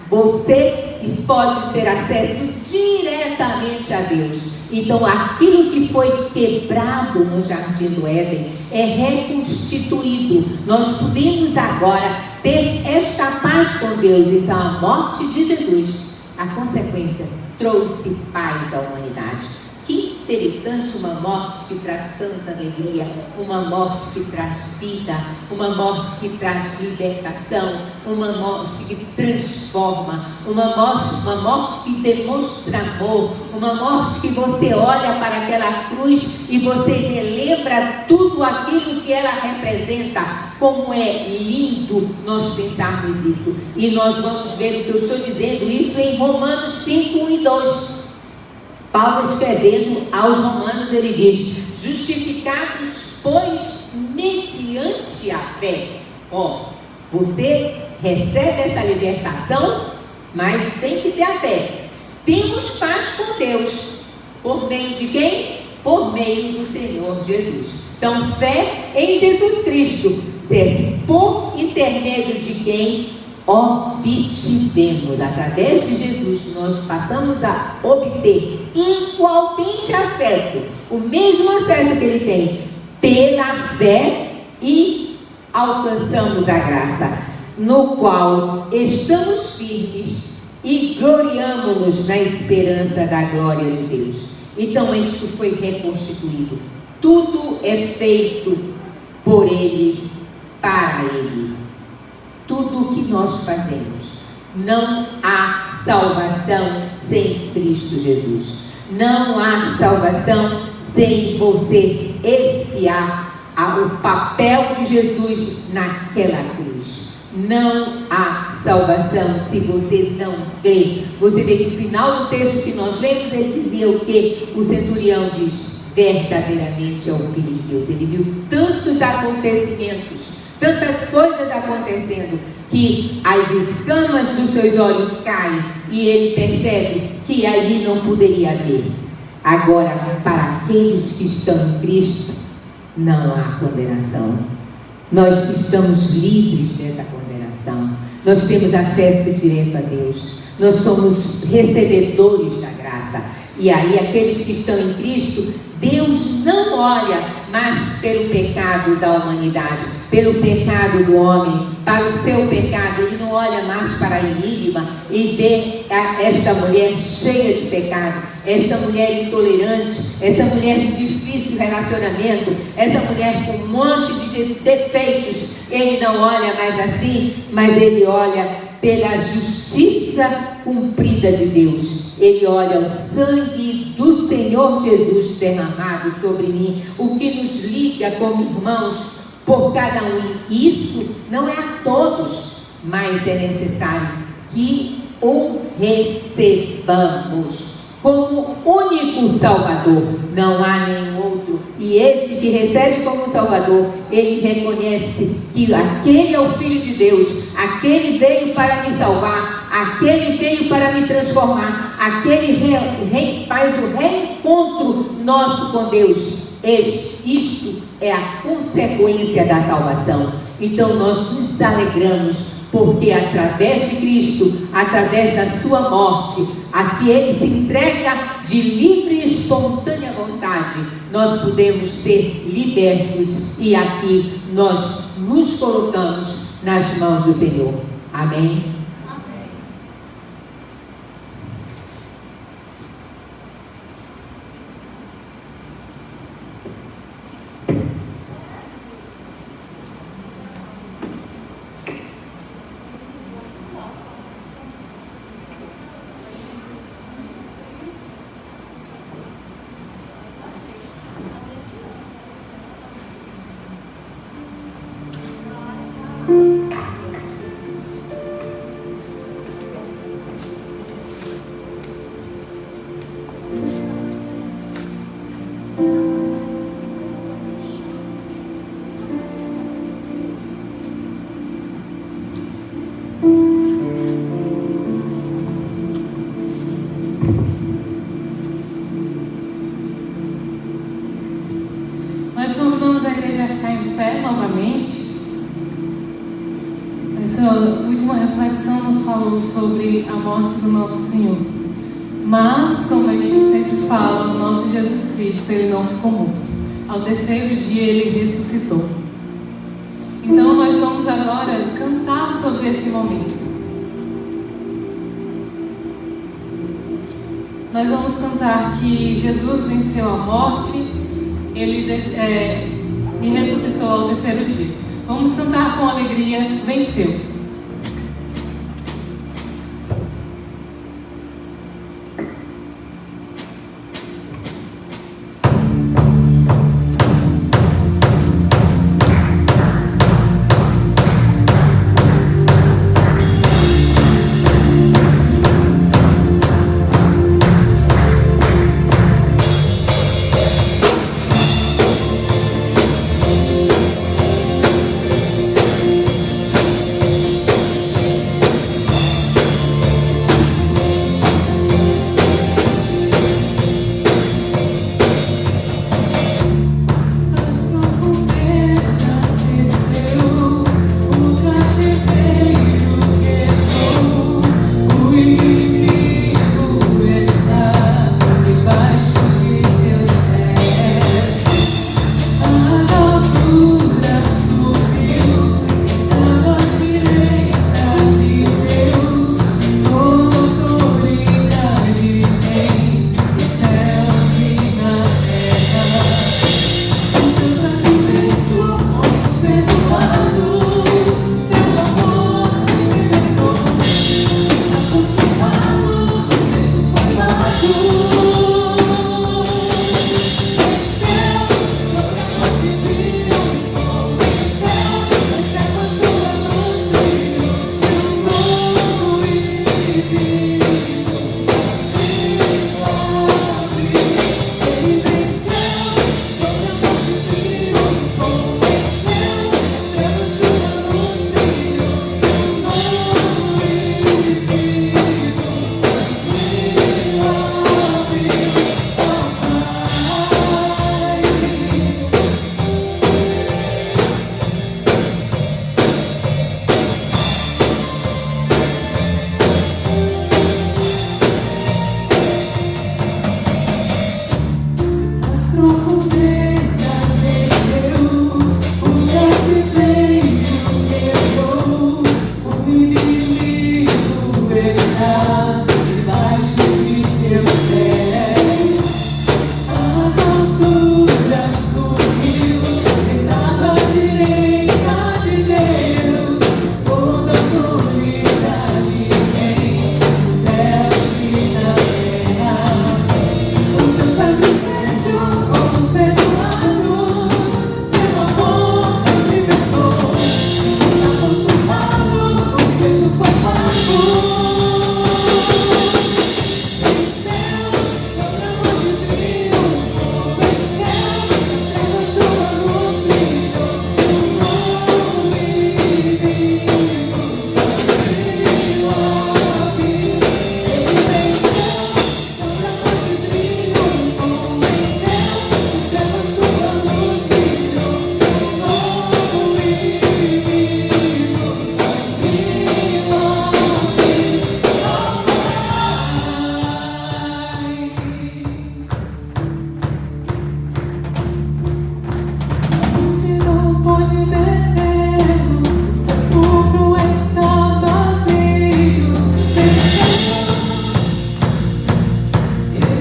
você pode ter acesso diretamente a Deus. Então aquilo que foi quebrado no Jardim do Éden é reconstituído. Nós podemos agora ter esta paz com Deus. Então a morte de Jesus, a consequência, trouxe paz à humanidade. Que interessante, uma morte que traz tanta alegria, uma morte que traz vida, uma morte que traz libertação, uma morte que transforma, uma morte que demonstra amor, uma morte que você olha para aquela cruz e você relembra tudo aquilo que ela representa. Como é lindo nós pensarmos isso. E nós vamos ver o que eu estou dizendo isso em Romanos 5, 1 e 2. Paulo escrevendo aos Romanos, ele diz: justificados, pois, mediante a fé. Você recebe essa libertação, mas tem que ter a fé. Temos paz com Deus. Por meio de quem? Por meio do Senhor Jesus. Então, fé em Jesus Cristo. Por intermédio de quem? Obtivemos, através de Jesus, nós passamos a obter igualmente acesso, o mesmo acesso que ele tem, pela fé, e alcançamos a graça, no qual estamos firmes e gloriamo-nos na esperança da glória de Deus. Então isto foi reconstituído, tudo é feito por ele, para ele. Tudo o que nós fazemos, não há salvação sem Cristo Jesus. Não há salvação sem você espiar o papel de Jesus naquela cruz. Não há salvação se você não crê. Você vê que no final do texto que nós lemos, ele dizia o que? O centurião diz: verdadeiramente é o Filho de Deus. Ele viu tantos acontecimentos, tantas coisas acontecendo, que as escamas dos seus olhos caem e ele percebe que ali não poderia ver. Agora, para aqueles que estão em Cristo, não há condenação. Nós estamos livres dessa condenação. Nós temos acesso direto a Deus. Nós somos recebedores da graça. E aí, aqueles que estão em Cristo, Deus não olha mais pelo pecado da humanidade, pelo pecado do homem, para o seu pecado. Ele não olha mais para a Enigma e vê esta mulher cheia de pecado, esta mulher intolerante, essa mulher de difícil relacionamento, essa mulher com um monte de defeitos. Ele não olha mais assim, mas ele olha pela justiça cumprida de Deus. Ele olha o sangue do Senhor Jesus derramado sobre mim, o que nos liga como irmãos por cada um. Isso não é a todos, mas é necessário que o recebamos como único Salvador. Não há nenhum outro. E este que recebe como Salvador, ele reconhece que aquele é o Filho de Deus, aquele veio para me salvar, aquele veio para me transformar, aquele faz o reencontro nosso com Deus. Isto é a consequência da salvação. Então nós nos alegramos, porque através de Cristo, através da sua morte, a que Ele se entrega de livre e espontânea vontade, nós podemos ser libertos, e aqui nós nos colocamos nas mãos do Senhor. Amém? Nós convidamos a igreja a ficar em pé novamente. Essa última reflexão nos falou sobre a morte do nosso Senhor. Mas, como a gente sempre fala, o nosso Jesus Cristo, Ele não ficou morto. Ao terceiro dia, Ele ressuscitou. Então, nós vamos agora cantar sobre esse momento. Nós vamos cantar que Jesus venceu a morte, Ele me ressuscitou ao terceiro dia. Vamos cantar com alegria, venceu.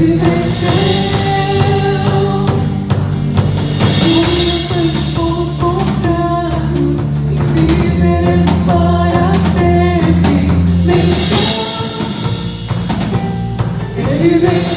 Ele venceu. Fomos comprados e viveremos para sempre. Venceu. Ele venceu.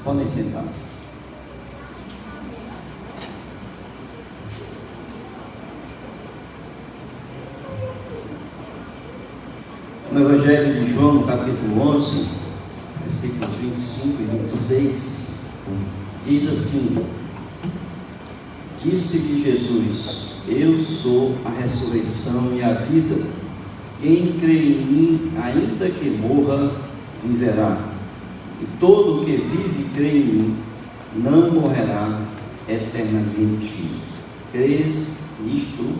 Podem sentar. No Evangelho de João, no capítulo 11, versículos 25 e 26, diz assim: Disse-lhe Jesus: Eu sou a ressurreição e a vida. Quem crê em mim, ainda que morra, viverá. E todo o que vive e crê em mim, não morrerá eternamente. Crês nisto?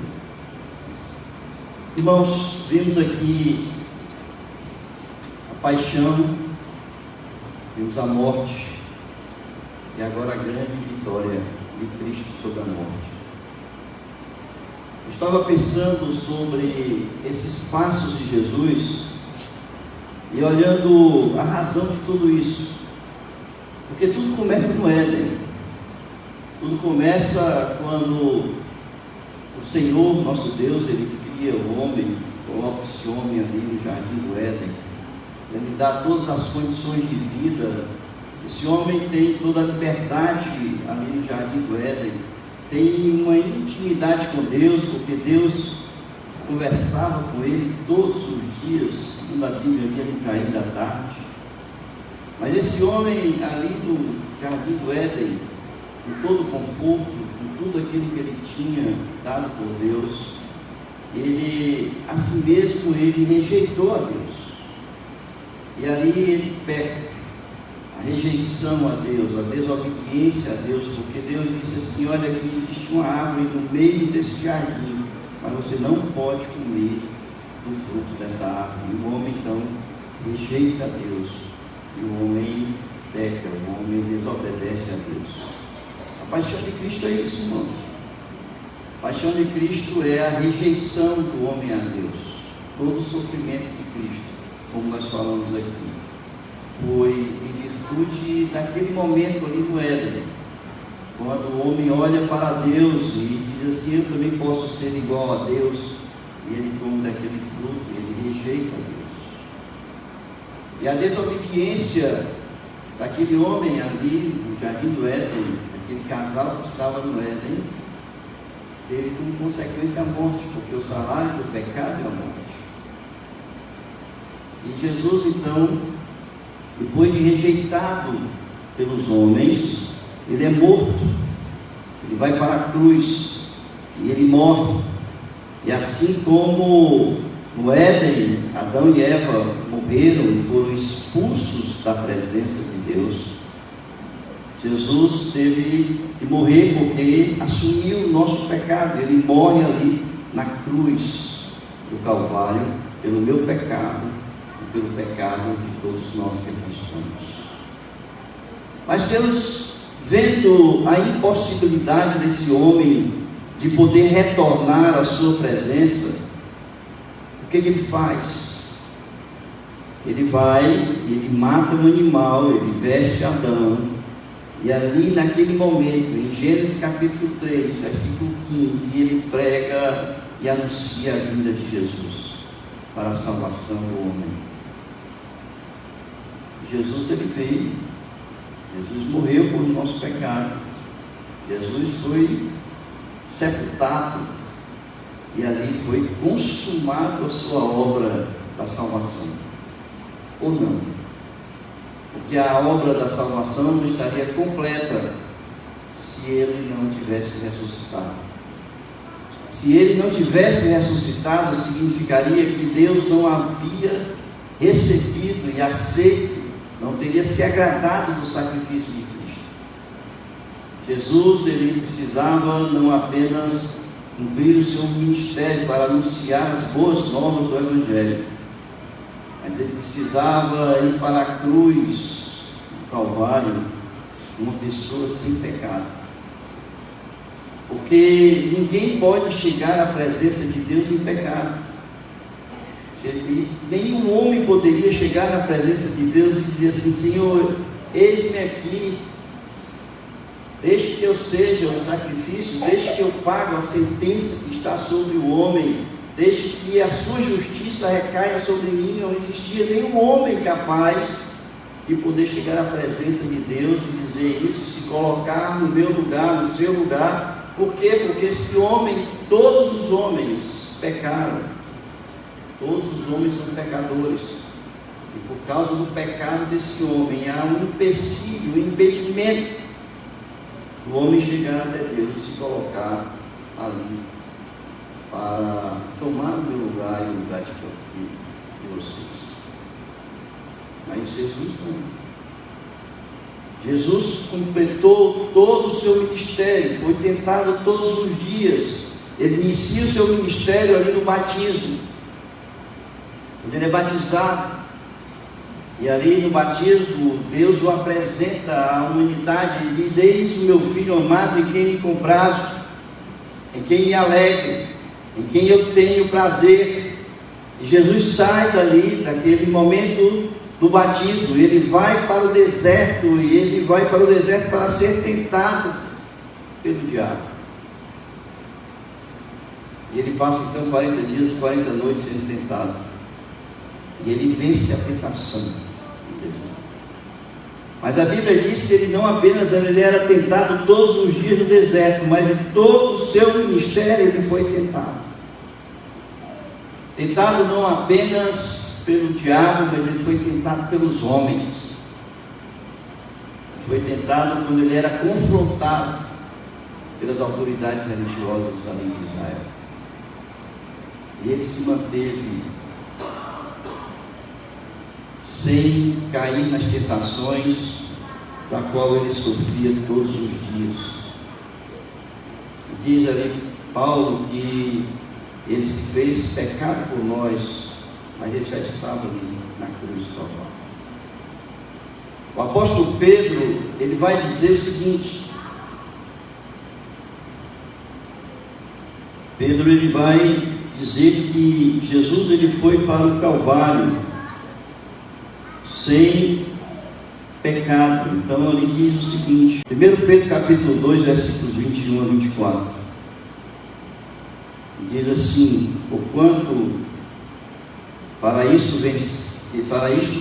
Irmãos, vimos aqui a paixão, vimos a morte e agora a grande vitória de Cristo sobre a morte. Eu estava pensando sobre esses passos de Jesus e olhando a razão de tudo isso, porque tudo começa no Éden. Tudo começa quando o Senhor, nosso Deus, Ele cria o homem, coloca esse homem ali no jardim do Éden, Ele dá todas as condições de vida. Esse homem tem toda a liberdade ali no jardim do Éden, tem uma intimidade com Deus, porque Deus conversava com ele todos os dias, segundo a Bíblia, ali no cair da tarde. Mas esse homem ali no jardim do Éden, com todo o conforto, com tudo aquilo que ele tinha dado por Deus, ele, a si mesmo, ele rejeitou a Deus. E ali ele peca, a rejeição a Deus, a desobediência a Deus, porque Deus disse assim: olha, aqui existe uma árvore no meio desse jardim, mas você não pode comer do fruto dessa árvore. E o homem então rejeita a Deus, e o homem peca, o homem desobedece a Deus. A paixão de Cristo é isso, irmãos. A paixão de Cristo é a rejeição do homem a Deus. Todo o sofrimento de Cristo, como nós falamos aqui, foi em virtude daquele momento ali no Éden, quando o homem olha para Deus e diz assim: eu também posso ser igual a Deus, e ele come daquele fruto, ele rejeita a Deus. E a desobediência daquele homem ali no jardim do Éden, aquele casal que estava no Éden, teve como consequência a morte, porque o salário do pecado é a morte. E Jesus então, depois de rejeitado pelos homens, ele é morto, ele vai para a cruz e ele morre. E assim como no Éden, Adão e Eva morreram e foram expulsos da presença de Deus, Jesus teve que morrer porque assumiu o nosso pecado. Ele morre ali na cruz do Calvário pelo meu pecado, pelo pecado de todos nós que aqui estamos. Mas Deus, vendo a impossibilidade desse homem de poder retornar à sua presença, o que ele faz? Ele vai, ele mata um animal, ele veste Adão, e ali naquele momento, em Gênesis capítulo 3, versículo 15, ele prega e anuncia a vinda de Jesus para a salvação do homem. Jesus, ele veio, Jesus morreu por nosso pecado, Jesus foi sepultado, e ali foi consumado a sua obra da salvação, ou não? Porque a obra da salvação não estaria completa se ele não tivesse ressuscitado. Se ele não tivesse ressuscitado, significaria que Deus não havia recebido e aceito, não teria se agradado do sacrifício de Cristo. Jesus, ele precisava não apenas cumprir o seu ministério para anunciar as boas novas do Evangelho, mas ele precisava ir para a cruz, no Calvário, uma pessoa sem pecado. Porque ninguém pode chegar à presença de Deus em pecado. Nenhum homem poderia chegar na presença de Deus e dizer assim: Senhor, eis-me aqui, deixe que eu seja o sacrifício, deixe que eu pague a sentença que está sobre o homem, deixe que a sua justiça recaia sobre mim. Não existia nenhum homem capaz de poder chegar à presença de Deus e dizer isso, se colocar no meu lugar, no seu lugar. Por quê? Porque esse homem, todos os homens pecaram. Todos os homens são pecadores. E por causa do pecado desse homem, há um empecilho, um impedimento do homem chegar até Deus e se colocar ali para tomar o meu lugar e o lugar de vocês. Mas Jesus não. Jesus completou todo o seu ministério, foi tentado todos os dias. Ele inicia o seu ministério ali no batismo, quando ele é batizado. E ali no batismo, Deus o apresenta à humanidade. Ele diz: eis o meu filho amado, em quem me comprazo, em quem me alegro, em quem eu tenho prazer. E Jesus sai dali, daquele momento do batismo, ele vai para o deserto, e ele vai para o deserto para ser tentado pelo diabo. E ele passa então 40 dias e 40 noites sendo tentado. E ele vence a tentação do deserto. Mas a Bíblia diz que ele não apenas era tentado todos os dias no deserto, mas em todo o seu ministério ele foi tentado. Tentado não apenas pelo diabo, mas ele foi tentado pelos homens. Foi tentado quando ele era confrontado pelas autoridades religiosas ali de Israel. E ele se manteve sem cair nas tentações da qual ele sofria todos os dias. Diz ali Paulo que ele se fez pecado por nós, mas ele já estava ali na cruz do Calvário. O apóstolo Pedro, ele vai dizer o seguinte: Pedro, ele vai dizer que Jesus, ele foi para o Calvário sem pecado. Então ele diz o seguinte, 1 Pedro capítulo 2, versículos 21 a 24, diz assim: porquanto para isto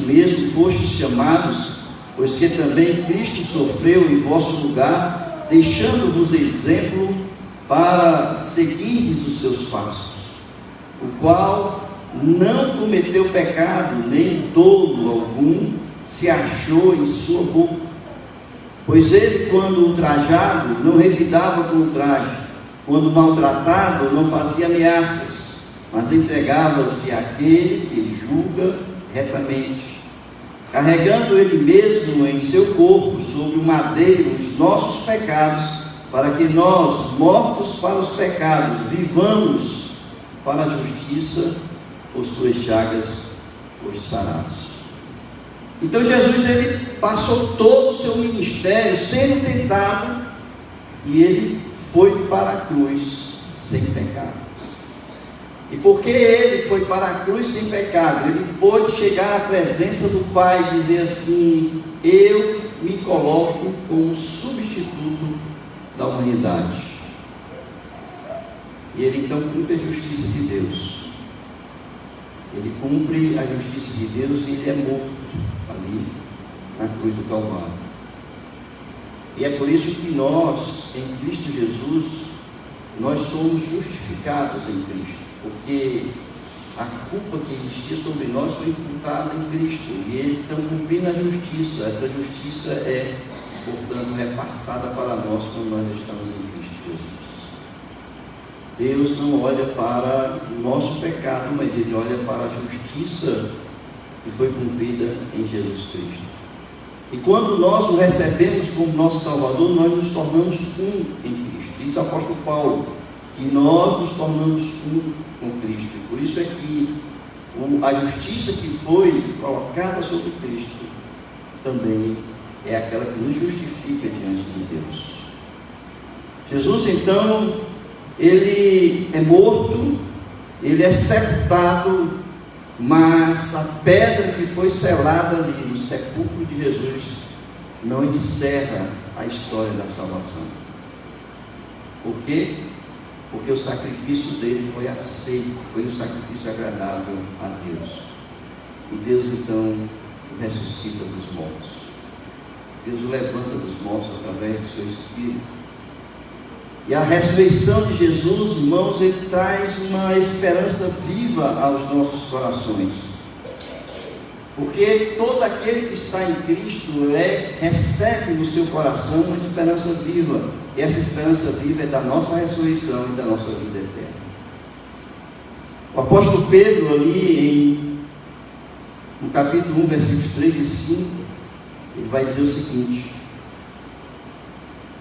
mesmo fostes chamados, pois que também Cristo sofreu em vosso lugar, deixando-vos exemplo para seguirdes os seus passos, o qual não cometeu pecado, nem dolo algum se achou em sua boca. Pois ele, quando ultrajado, não revidava com ultraje, quando maltratado, não fazia ameaças, mas entregava-se àquele que julga retamente, carregando ele mesmo em seu corpo sobre o madeiro os nossos pecados, para que nós, mortos para os pecados, vivamos para a justiça. Por suas chagas os sarados. Então Jesus, ele passou todo o seu ministério sendo tentado, e ele foi para a cruz sem pecado. E porque ele foi para a cruz sem pecado, ele pôde chegar à presença do Pai e dizer assim: eu me coloco como substituto da humanidade. E ele então cumpre a justiça de Deus. Ele cumpre a justiça de Deus e ele é morto ali na cruz do Calvário. E é por isso que nós, em Cristo Jesus, nós somos justificados em Cristo, porque a culpa que existia sobre nós foi imputada em Cristo, e ele então cumprindo a justiça. Essa justiça é, portanto, repassada para nós quando nós estamos em Cristo Jesus. Deus não olha para o nosso pecado, mas ele olha para a justiça que foi cumprida em Jesus Cristo. E quando nós o recebemos como nosso Salvador, nós nos tornamos um em Cristo. Diz o apóstolo Paulo que nós nos tornamos um com Cristo. Por isso é que a justiça que foi colocada sobre Cristo também é aquela que nos justifica diante de Deus. Jesus, então, ele é morto, ele é sepultado, mas a pedra que foi selada ali no sepulcro de Jesus não encerra a história da salvação. Por quê? Porque o sacrifício dele foi aceito, foi um sacrifício agradável a Deus. E Deus então o ressuscita dos mortos. Deus o levanta dos mortos através do seu Espírito. E a ressurreição de Jesus, irmãos, ele traz uma esperança viva aos nossos corações. Porque todo aquele que está em Cristo recebe no seu coração uma esperança viva. E essa esperança viva é da nossa ressurreição e da nossa vida eterna. O apóstolo Pedro, ali no capítulo 1, versículos 3 e 5, ele vai dizer o seguinte: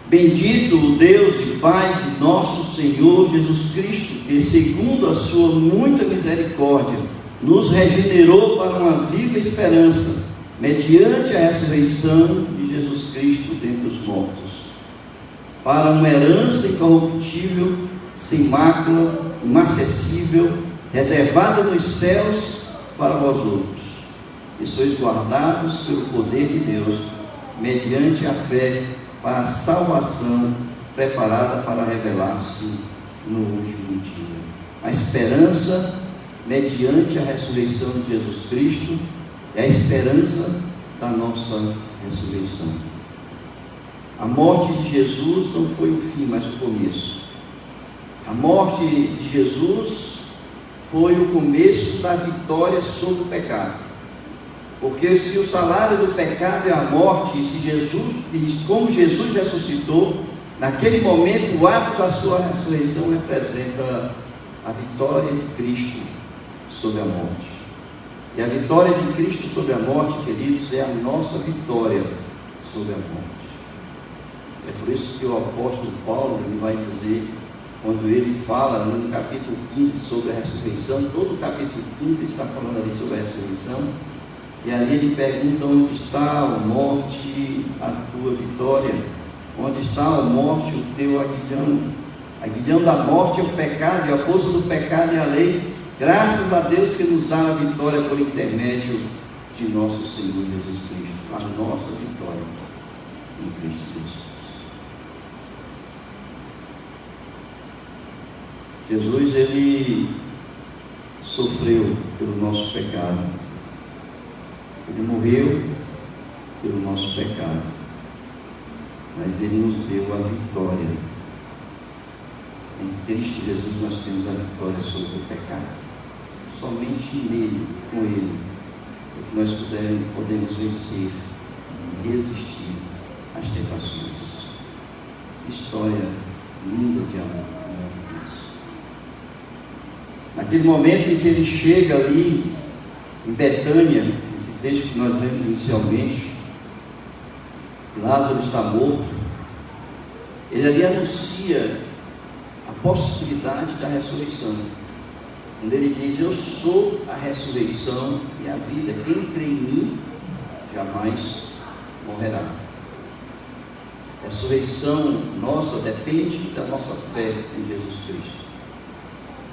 bendito o Deus e Pai de nosso Senhor Jesus Cristo, que segundo a sua muita misericórdia, nos regenerou para uma viva esperança, mediante a ressurreição de Jesus Cristo dentre os mortos, para uma herança incorruptível, sem mácula, inacessível, reservada nos céus para vós outros, que sois guardados pelo poder de Deus, mediante a fé, para a salvação preparada para revelar-se no último dia. A esperança mediante a ressurreição de Jesus Cristo é a esperança da nossa ressurreição. A morte de Jesus não foi o fim, mas o começo. A morte de Jesus foi o começo da vitória sobre o pecado. Porque se o salário do pecado é a morte, e como Jesus ressuscitou, naquele momento o ato da sua ressurreição representa a vitória de Cristo sobre a morte. E a vitória de Cristo sobre a morte, queridos, é a nossa vitória sobre a morte. É por isso que o apóstolo Paulo ele vai dizer, quando ele fala no capítulo 15 sobre a ressurreição, todo o capítulo 15 está falando ali sobre a ressurreição, e ali ele pergunta: onde está, ó morte, a tua vitória? Onde está, ó morte, o teu aguilhão? Aguilhão da morte é o pecado, e a força do pecado é a lei. Graças a Deus que nos dá a vitória por intermédio de nosso Senhor Jesus Cristo. A nossa vitória em Cristo Jesus. Jesus, ele sofreu pelo nosso pecado. Ele morreu pelo nosso pecado. Mas ele nos deu a vitória. Em Cristo Jesus nós temos a vitória sobre o pecado. Somente nele, com ele, é que nós podemos vencer e resistir às tentações. História linda de amor. Naquele momento em que ele chega ali em Betânia, esse texto que nós lemos inicialmente, Lázaro está morto, ele ali anuncia a possibilidade da ressurreição, quando ele diz: eu sou a ressurreição e a vida, quem crê em mim jamais morrerá. A ressurreição nossa depende da nossa fé em Jesus Cristo.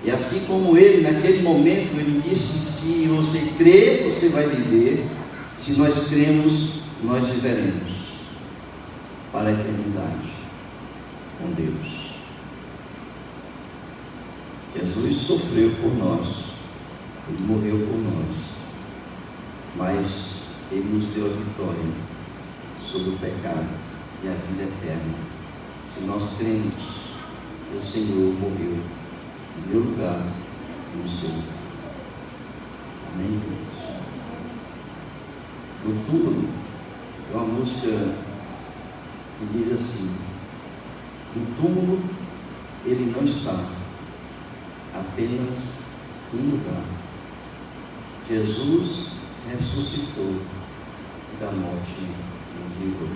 E assim como ele, naquele momento, ele disse: se você crer, você vai viver. Se nós cremos, nós viveremos para a eternidade com Deus. Jesus sofreu por nós, ele morreu por nós, mas ele nos deu a vitória sobre o pecado e a vida eterna. Se nós cremos, o Senhor morreu no meu lugar e no seu. Amém? No túmulo, é uma música que diz assim: no túmulo ele não está, apenas um lugar. Jesus ressuscitou, da morte nos livrou.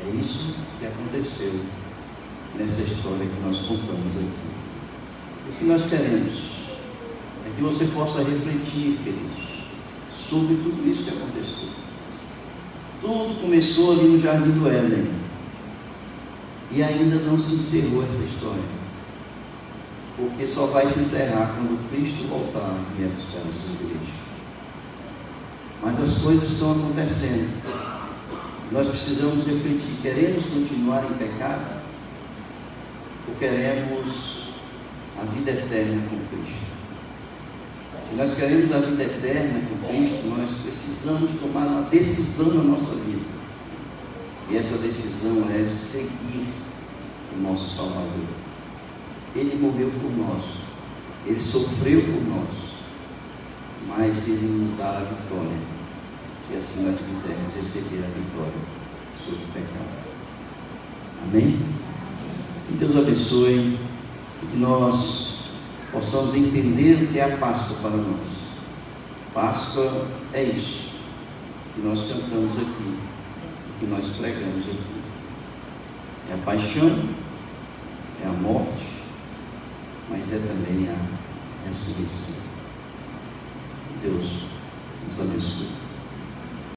É isso que aconteceu nessa história que nós contamos aqui. O que nós queremos é que você possa refletir, queridos, sobre tudo isso que aconteceu. Tudo começou ali no Jardim do Éden, e ainda não se encerrou essa história, porque só vai se encerrar quando Cristo voltar e buscar a sua igreja. Mas as coisas estão acontecendo. Nós precisamos refletir: queremos continuar em pecado? Ou queremos a vida eterna com Cristo? Se nós queremos a vida eterna com Cristo, nós precisamos tomar uma decisão na nossa vida. E essa decisão é seguir o nosso Salvador. Ele morreu por nós, Ele sofreu por nós, mas Ele nos dá a vitória, se assim nós quisermos receber a vitória sobre o pecado. Amém? Que Deus abençoe e que nós possamos entender o que é a Páscoa para nós. Páscoa é isso que nós cantamos aqui, que nós pregamos aqui. É a paixão, é a morte, mas é também a ressurreição. Deus nos abençoe.